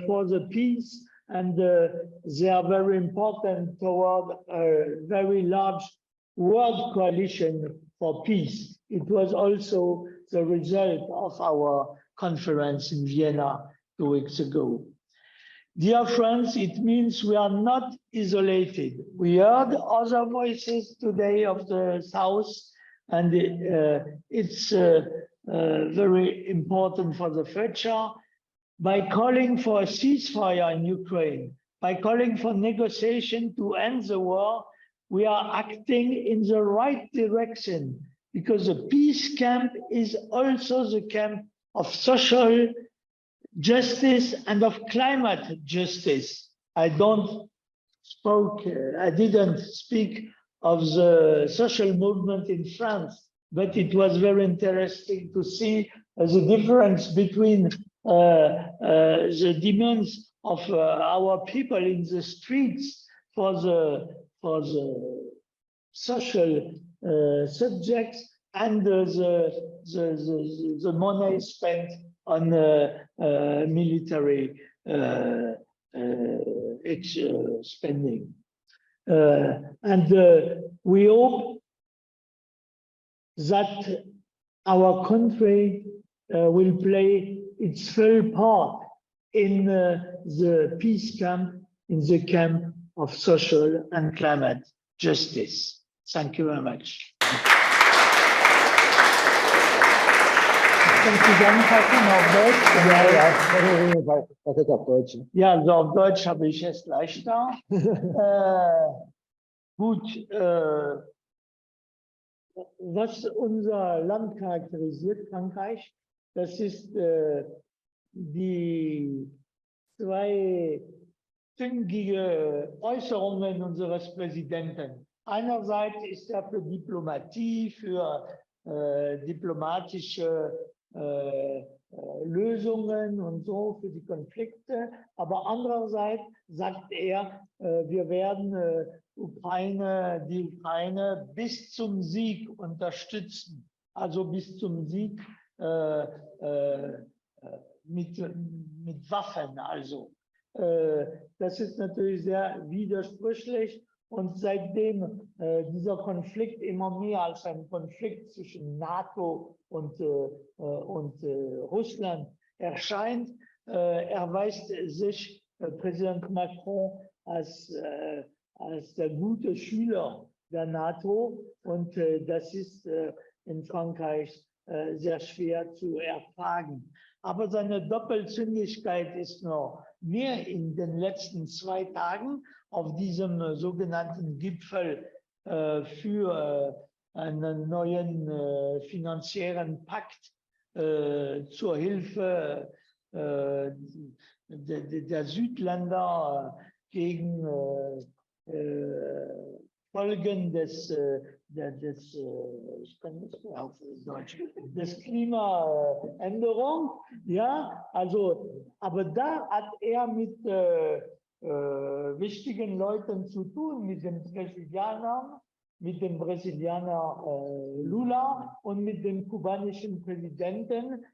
[SPEAKER 5] for the peace, and they are very important toward a very large world coalition for peace. It was also the result of our conference in Vienna 2 weeks ago. Dear friends, it means we are not isolated. We heard other voices today of the South, and it's very important for the future. By calling for a ceasefire in Ukraine, by calling for negotiation to end the war, we are acting in the right direction, because the peace camp is also the camp of social justice and of climate justice. I didn't speak of the social movement in France, but it was very interesting to see the difference between the demands of our people in the streets for the social subjects and the money spent on military spending. And we hope that our country will play its full part in the peace camp, in the camp of social and climate justice. Thank you very much. Kannst du zusammenfassen auf Deutsch?
[SPEAKER 2] Das ist auf Deutsch.
[SPEAKER 5] Ja, also auf Deutsch habe ich es leichter. Gut, was unser Land charakterisiert, Frankreich, das ist die zweizüngige Äußerungen unseres Präsidenten. Einerseits ist er für Diplomatie, für diplomatische Lösungen und so für die Konflikte, aber andererseits sagt er, wir werden die Ukraine bis zum Sieg unterstützen, also bis zum Sieg mit Waffen, also. Das ist natürlich sehr widersprüchlich. Und seitdem dieser Konflikt immer mehr als ein Konflikt zwischen NATO und Russland erscheint, erweist sich Präsident Macron als der gute Schüler der NATO. Und das ist in Frankreich sehr schwer zu ertragen. Aber seine Doppelzüngigkeit ist noch mehr in den letzten 2 Tagen auf diesem sogenannten Gipfel für einen neuen finanziellen Pakt zur Hilfe der Südländer gegen Folgen des ich kann nicht mehr auf Deutsch, des Klimaänderung, ja, also, aber da hat er mit wichtigen Leuten zu tun, mit dem Brasilianer Lula und mit dem kubanischen Präsidenten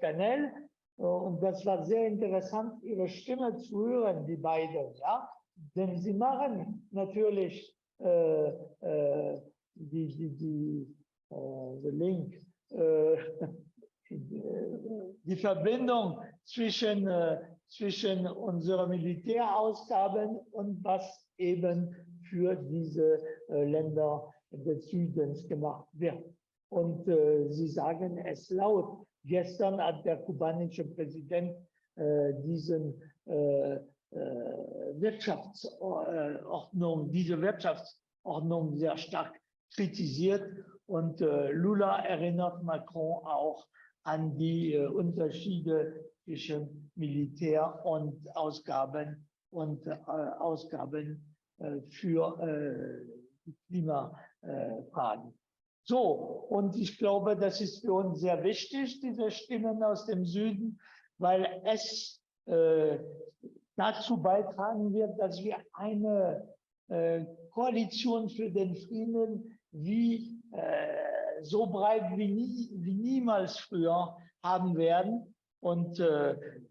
[SPEAKER 5] Canel. Und das war sehr interessant, ihre Stimme zu hören, die beiden, ja. Denn sie machen natürlich die Verbindung zwischen unseren Militärausgaben und was eben für diese Länder des Südens gemacht wird. Und sie sagen es laut. Gestern hat der kubanische Präsident diese Wirtschaftsordnung sehr stark kritisiert. Und Lula erinnert Macron auch an die Unterschiede zwischen Militär und Ausgaben für die Klimafragen. So, und ich glaube, das ist für uns sehr wichtig, diese Stimmen aus dem Süden, weil es dazu beitragen wird, dass wir eine Koalition für den Frieden so breit wie niemals früher haben werden. Und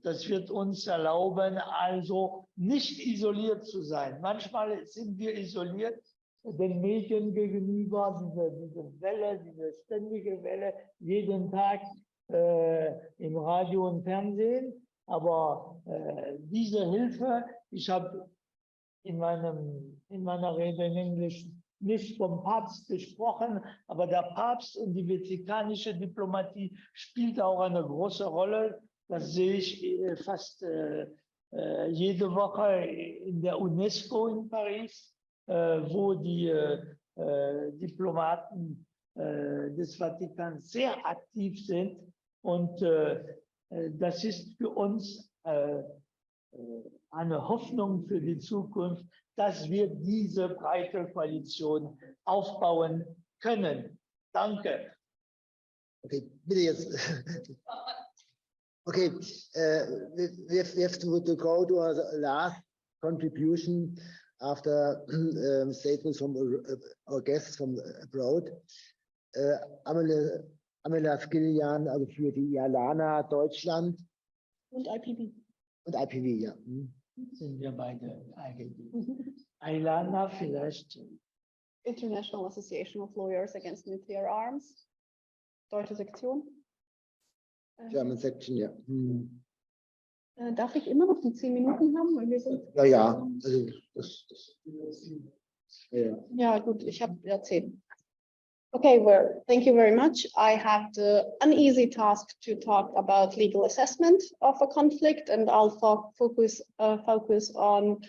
[SPEAKER 5] das wird uns erlauben, also nicht isoliert zu sein. Manchmal sind wir isoliert den Medien gegenüber, diese ständige Welle, jeden Tag im Radio und Fernsehen. Aber diese Hilfe, ich habe in meiner Rede in Englisch nicht vom Papst gesprochen, aber der Papst und die vatikanische Diplomatie spielt auch eine große Rolle. Das sehe ich fast jede Woche in der UNESCO in Paris, wo die Diplomaten des Vatikans sehr aktiv sind. Und das ist für uns eine Hoffnung für die Zukunft, dass wir diese breite Koalition aufbauen können. Danke.
[SPEAKER 2] Okay, bitte jetzt. Okay, we have to go to our last contribution after statements from our guests from abroad. Amela Skilian, also für die Ialana Deutschland.
[SPEAKER 6] Und IPV.
[SPEAKER 2] Und IPV, ja.
[SPEAKER 5] Sind wir beide eigentlich. Ialana vielleicht.
[SPEAKER 6] International Association of Lawyers Against Nuclear Arms. Deutsche Sektion.
[SPEAKER 2] German Section, ja.
[SPEAKER 6] Darf ich immer noch die 10 Minuten haben? Weil wir sind
[SPEAKER 2] Ja. Also
[SPEAKER 6] ja, gut, ich habe ja 10. Okay, well, thank you very much. I have the uneasy task to talk about legal assessment of a conflict, and I'll focus on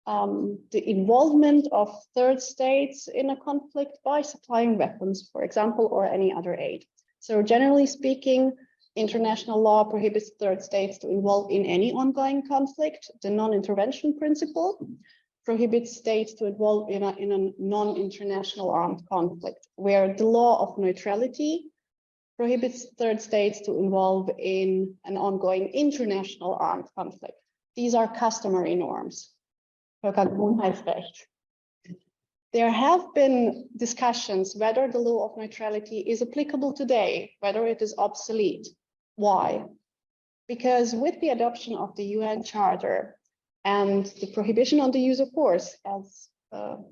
[SPEAKER 6] the involvement of third states in a conflict by supplying weapons, for example, or any other aid. So generally speaking, international law prohibits third states to involve in any ongoing conflict. The non-intervention principle prohibits states to involve in a non-international armed conflict, where the law of neutrality prohibits third states to involve in an ongoing international armed conflict. These are customary norms. There have been discussions whether the law of neutrality is applicable today, whether it is obsolete. Why? Because with the adoption of the UN Charter and the prohibition on the use of force, as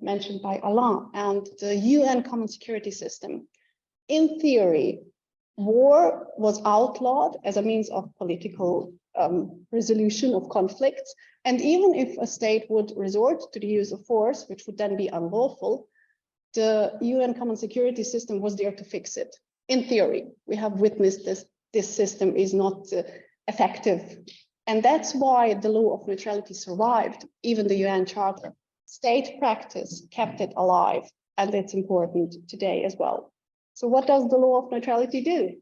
[SPEAKER 6] mentioned by Alain, and the UN Common Security System, in theory, war was outlawed as a means of political resolution of conflicts. And even if a state would resort to the use of force, which would then be unlawful, the UN Common Security System was there to fix it. In theory, we have witnessed this system is not effective. And that's why the law of neutrality survived, even the UN Charter. State practice kept it alive, and it's important today as well. So what does the law of neutrality do?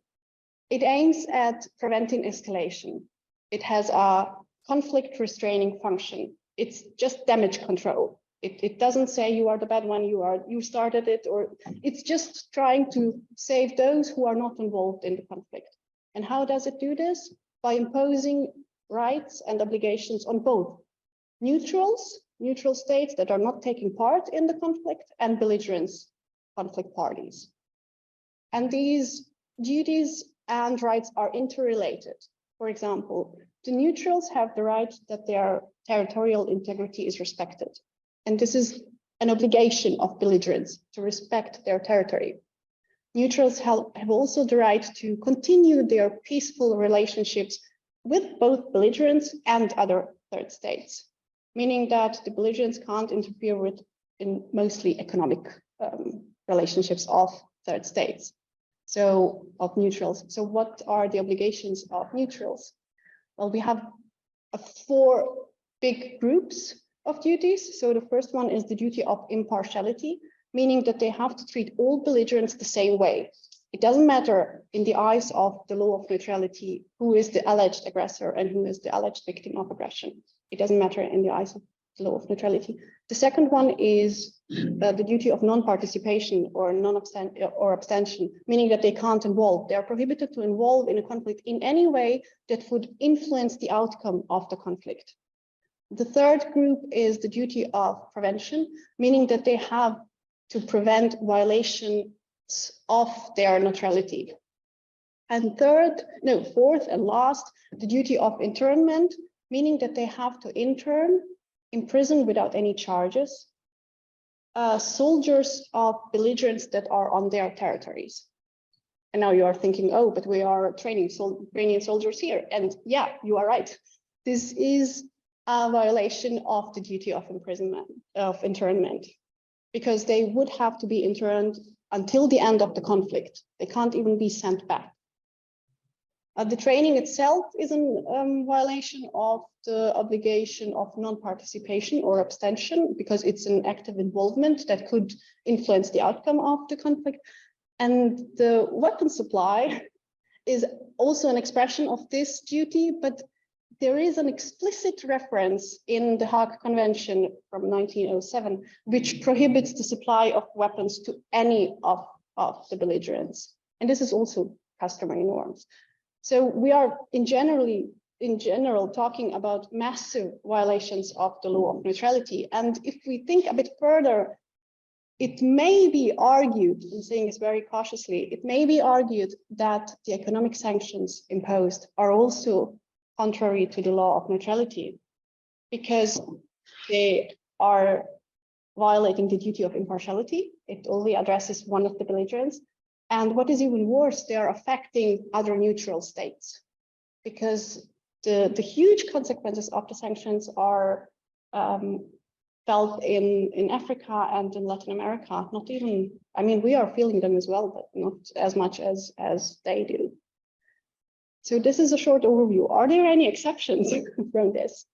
[SPEAKER 6] It aims at preventing escalation. It has a conflict restraining function. It's just damage control. It doesn't say you are the bad one, you started it, or it's just trying to save those who are not involved in the conflict. And how does it do this? By imposing rights and obligations on both neutral states that are not taking part in the conflict, and belligerents, conflict parties. And these duties and rights are interrelated. For example, the neutrals have the right that their territorial integrity is respected. And this is an obligation of belligerents to respect their territory. Neutrals have also the right to continue their peaceful relationships with both belligerents and other third states, meaning that the belligerents can't interfere in mostly economic relationships of third states, so of neutrals. So what are the obligations of neutrals? Well, we have 4 big groups of duties. So the first one is the duty of impartiality, meaning that they have to treat all belligerents the same way. It doesn't matter in the eyes of the law of neutrality who is the alleged aggressor and who is the alleged victim of aggression. It doesn't matter in the eyes of the law of neutrality. The second one is the duty of non-participation or abstention, meaning that they can't involve. They are prohibited to involve in a conflict in any way that would influence the outcome of the conflict. The third group is the duty of prevention, meaning that they have to prevent violations of their neutrality. And fourth and last, the duty of internment, meaning that they have to imprison without any charges, soldiers of belligerents that are on their territories. And now you are thinking, oh, but we are training Ukrainian soldiers here. And yeah, you are right. This is a violation of the duty of internment, because they would have to be interned until the end of the conflict. They can't even be sent back. The training itself is a violation of the obligation of non-participation or abstention, because it's an active involvement that could influence the outcome of the conflict. And the weapon supply is also an expression of this duty, but there is an explicit reference in the Hague Convention from 1907, which prohibits the supply of weapons to any of the belligerents. And this is also customary norms. So we are in general talking about massive violations of the law of neutrality. And if we think a bit further, it may be argued, I'm saying this very cautiously, it may be argued that the economic sanctions imposed are also contrary to the law of neutrality, because they are violating the duty of impartiality. It only addresses one of the belligerents. And what is even worse, they are affecting other neutral states, because the huge consequences of the sanctions are felt in Africa and in Latin America. Not even, I mean, we are feeling them as well, but not as much as they do. So this is a short overview. Are there any exceptions from this?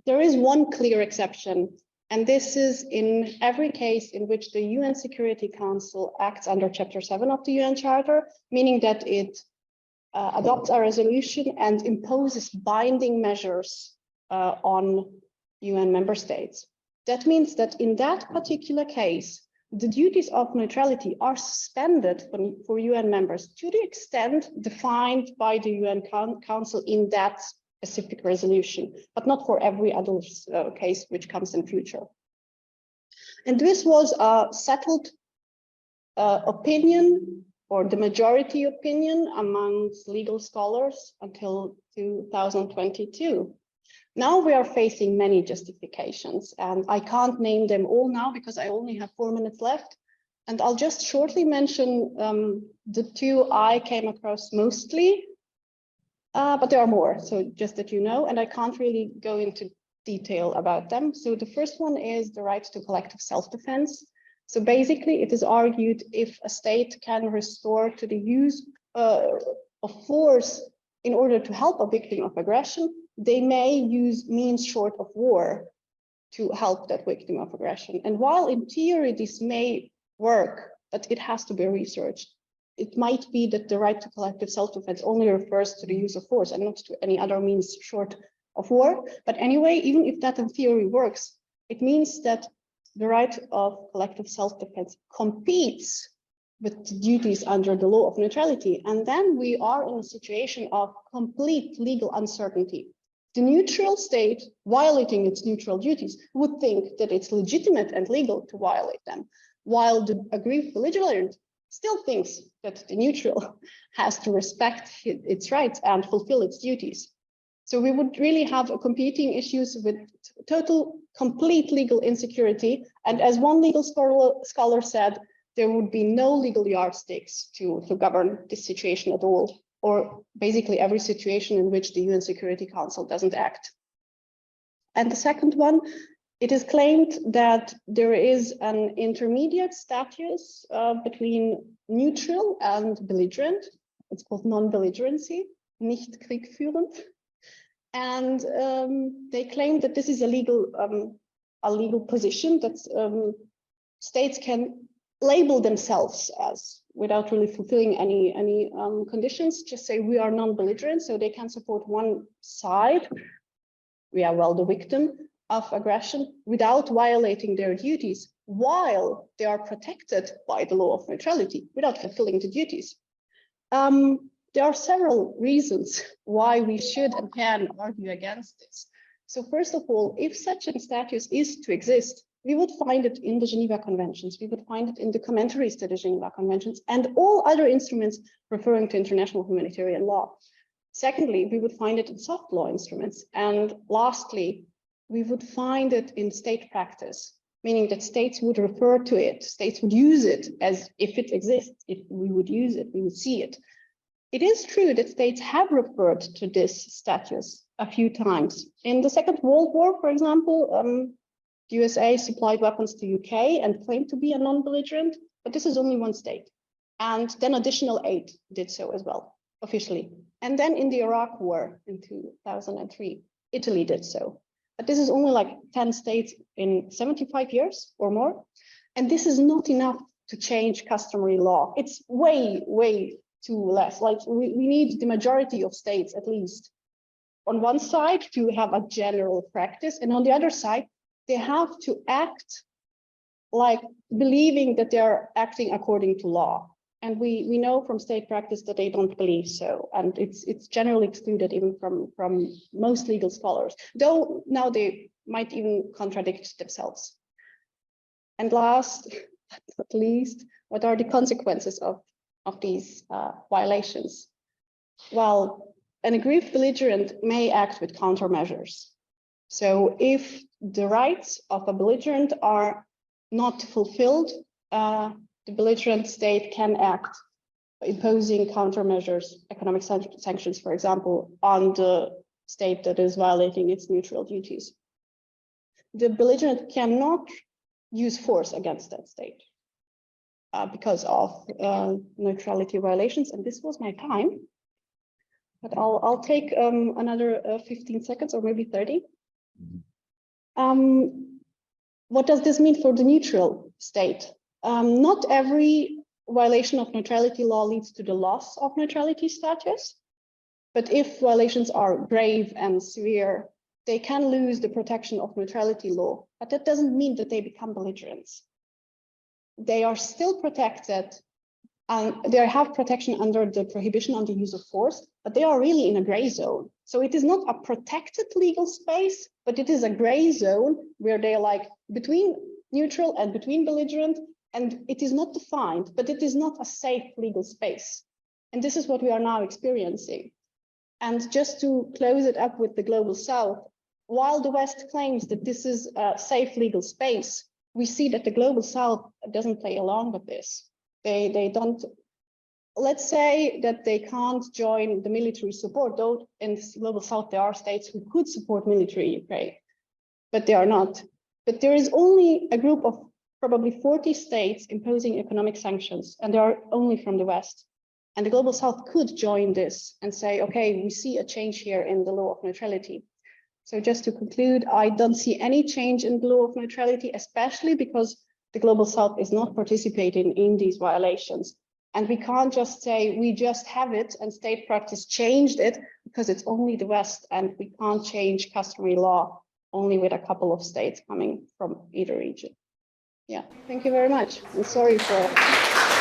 [SPEAKER 6] There is one clear exception, and this is in every case in which the UN Security Council acts under Chapter 7 of the UN Charter, meaning that it adopts a resolution and imposes binding measures on UN member states. That means that in that particular case, the duties of neutrality are suspended for UN members to the extent defined by the UN Council in that specific resolution, but not for every other case which comes in future. And this was a settled opinion, or the majority opinion amongst legal scholars until 2022. Now we are facing many justifications, and I can't name them all now because I only have 4 minutes left. And I'll just shortly mention the 2 I came across mostly, but there are more, so just that you know, and I can't really go into detail about them. So the first one is the right to collective self-defense. So basically it is argued if a state can restore to the use of force in order to help a victim of aggression, they may use means short of war to help that victim of aggression. And while in theory this may work, but it has to be researched. It might be that the right to collective self-defense only refers to the use of force and not to any other means short of war. But anyway, even if that in theory works, it means that the right of collective self-defense competes with the duties under the law of neutrality. And then we are in a situation of complete legal uncertainty. The neutral state violating its neutral duties would think that it's legitimate and legal to violate them, while the aggrieved belligerent still thinks that the neutral has to respect its rights and fulfill its duties. So we would really have competing issues with total, complete legal insecurity. And as one legal scholar said, there would be no legal yardsticks to govern this situation at all, or basically every situation in which the UN Security Council doesn't act. And the second one, it is claimed that there is an intermediate status between neutral and belligerent. It's called non-belligerency, nicht kriegführend. And they claim that this is a legal position that states can label themselves as, without really fulfilling any conditions, just say we are non-belligerent, so they can support one side, the victim of aggression, without violating their duties, while they are protected by the law of neutrality, without fulfilling the duties. There are several reasons why we should and can argue against this. So first of all, if such a status is to exist, we would find it in the Geneva Conventions, we would find it in the commentaries to the Geneva Conventions, and all other instruments referring to international humanitarian law. Secondly, we would find it in soft law instruments. And lastly, we would find it in state practice, meaning that states would refer to it, states would use it as if it exists, if we would use it, we would see it. It is true that states have referred to this status a few times. In the Second World War, for example, the USA supplied weapons to UK and claimed to be a non-belligerent, but this is only one state. And then additional aid did so as well, officially. And then in the Iraq War in 2003, Italy did so. But this is only like 10 states in 75 years or more. And this is not enough to change customary law. It's way, way too less. Like we need the majority of states, at least, on one side to have a general practice, and on the other side, they have to act like believing that they are acting according to law. And we know from state practice that they don't believe so. And it's generally excluded even from most legal scholars, though now they might even contradict themselves. And last but not least, what are the consequences of these violations? Well, an aggrieved belligerent may act with countermeasures. So if the rights of a belligerent are not fulfilled, the belligerent state can act, imposing countermeasures, economic sanctions, for example, on the state that is violating its neutral duties. The belligerent cannot use force against that state because of neutrality violations. And this was my time, but I'll take another 15 seconds or maybe 30. What does this mean for the neutral state? Not every violation of neutrality law leads to the loss of neutrality status, but if violations are grave and severe, they can lose the protection of neutrality law, but that doesn't mean that they become belligerents. They are still protected, and they have protection under the prohibition on the use of force, but they are really in a gray zone. So it is not a protected legal space, but it is a gray zone where they're like between neutral and between belligerent, and it is not defined, but it is not a safe legal space. And this is what we are now experiencing. And just to close it up with the Global South, while the West claims that this is a safe legal space, we see that the Global South doesn't play along with this. They don't, let's say that they can't join the military support, though in the Global South there are states who could support military Ukraine, but they are not. But there is only a group of probably 40 states imposing economic sanctions, and they are only from the West. And the Global South could join this and say, okay, we see a change here in the law of neutrality. So just to conclude, I don't see any change in the law of neutrality, especially because the Global South is not participating in these violations. And we can't just say we just have it and state practice changed it, because it's only the West, and we can't change customary law only with a couple of states coming from either region. Yeah, thank you very much. I'm sorry for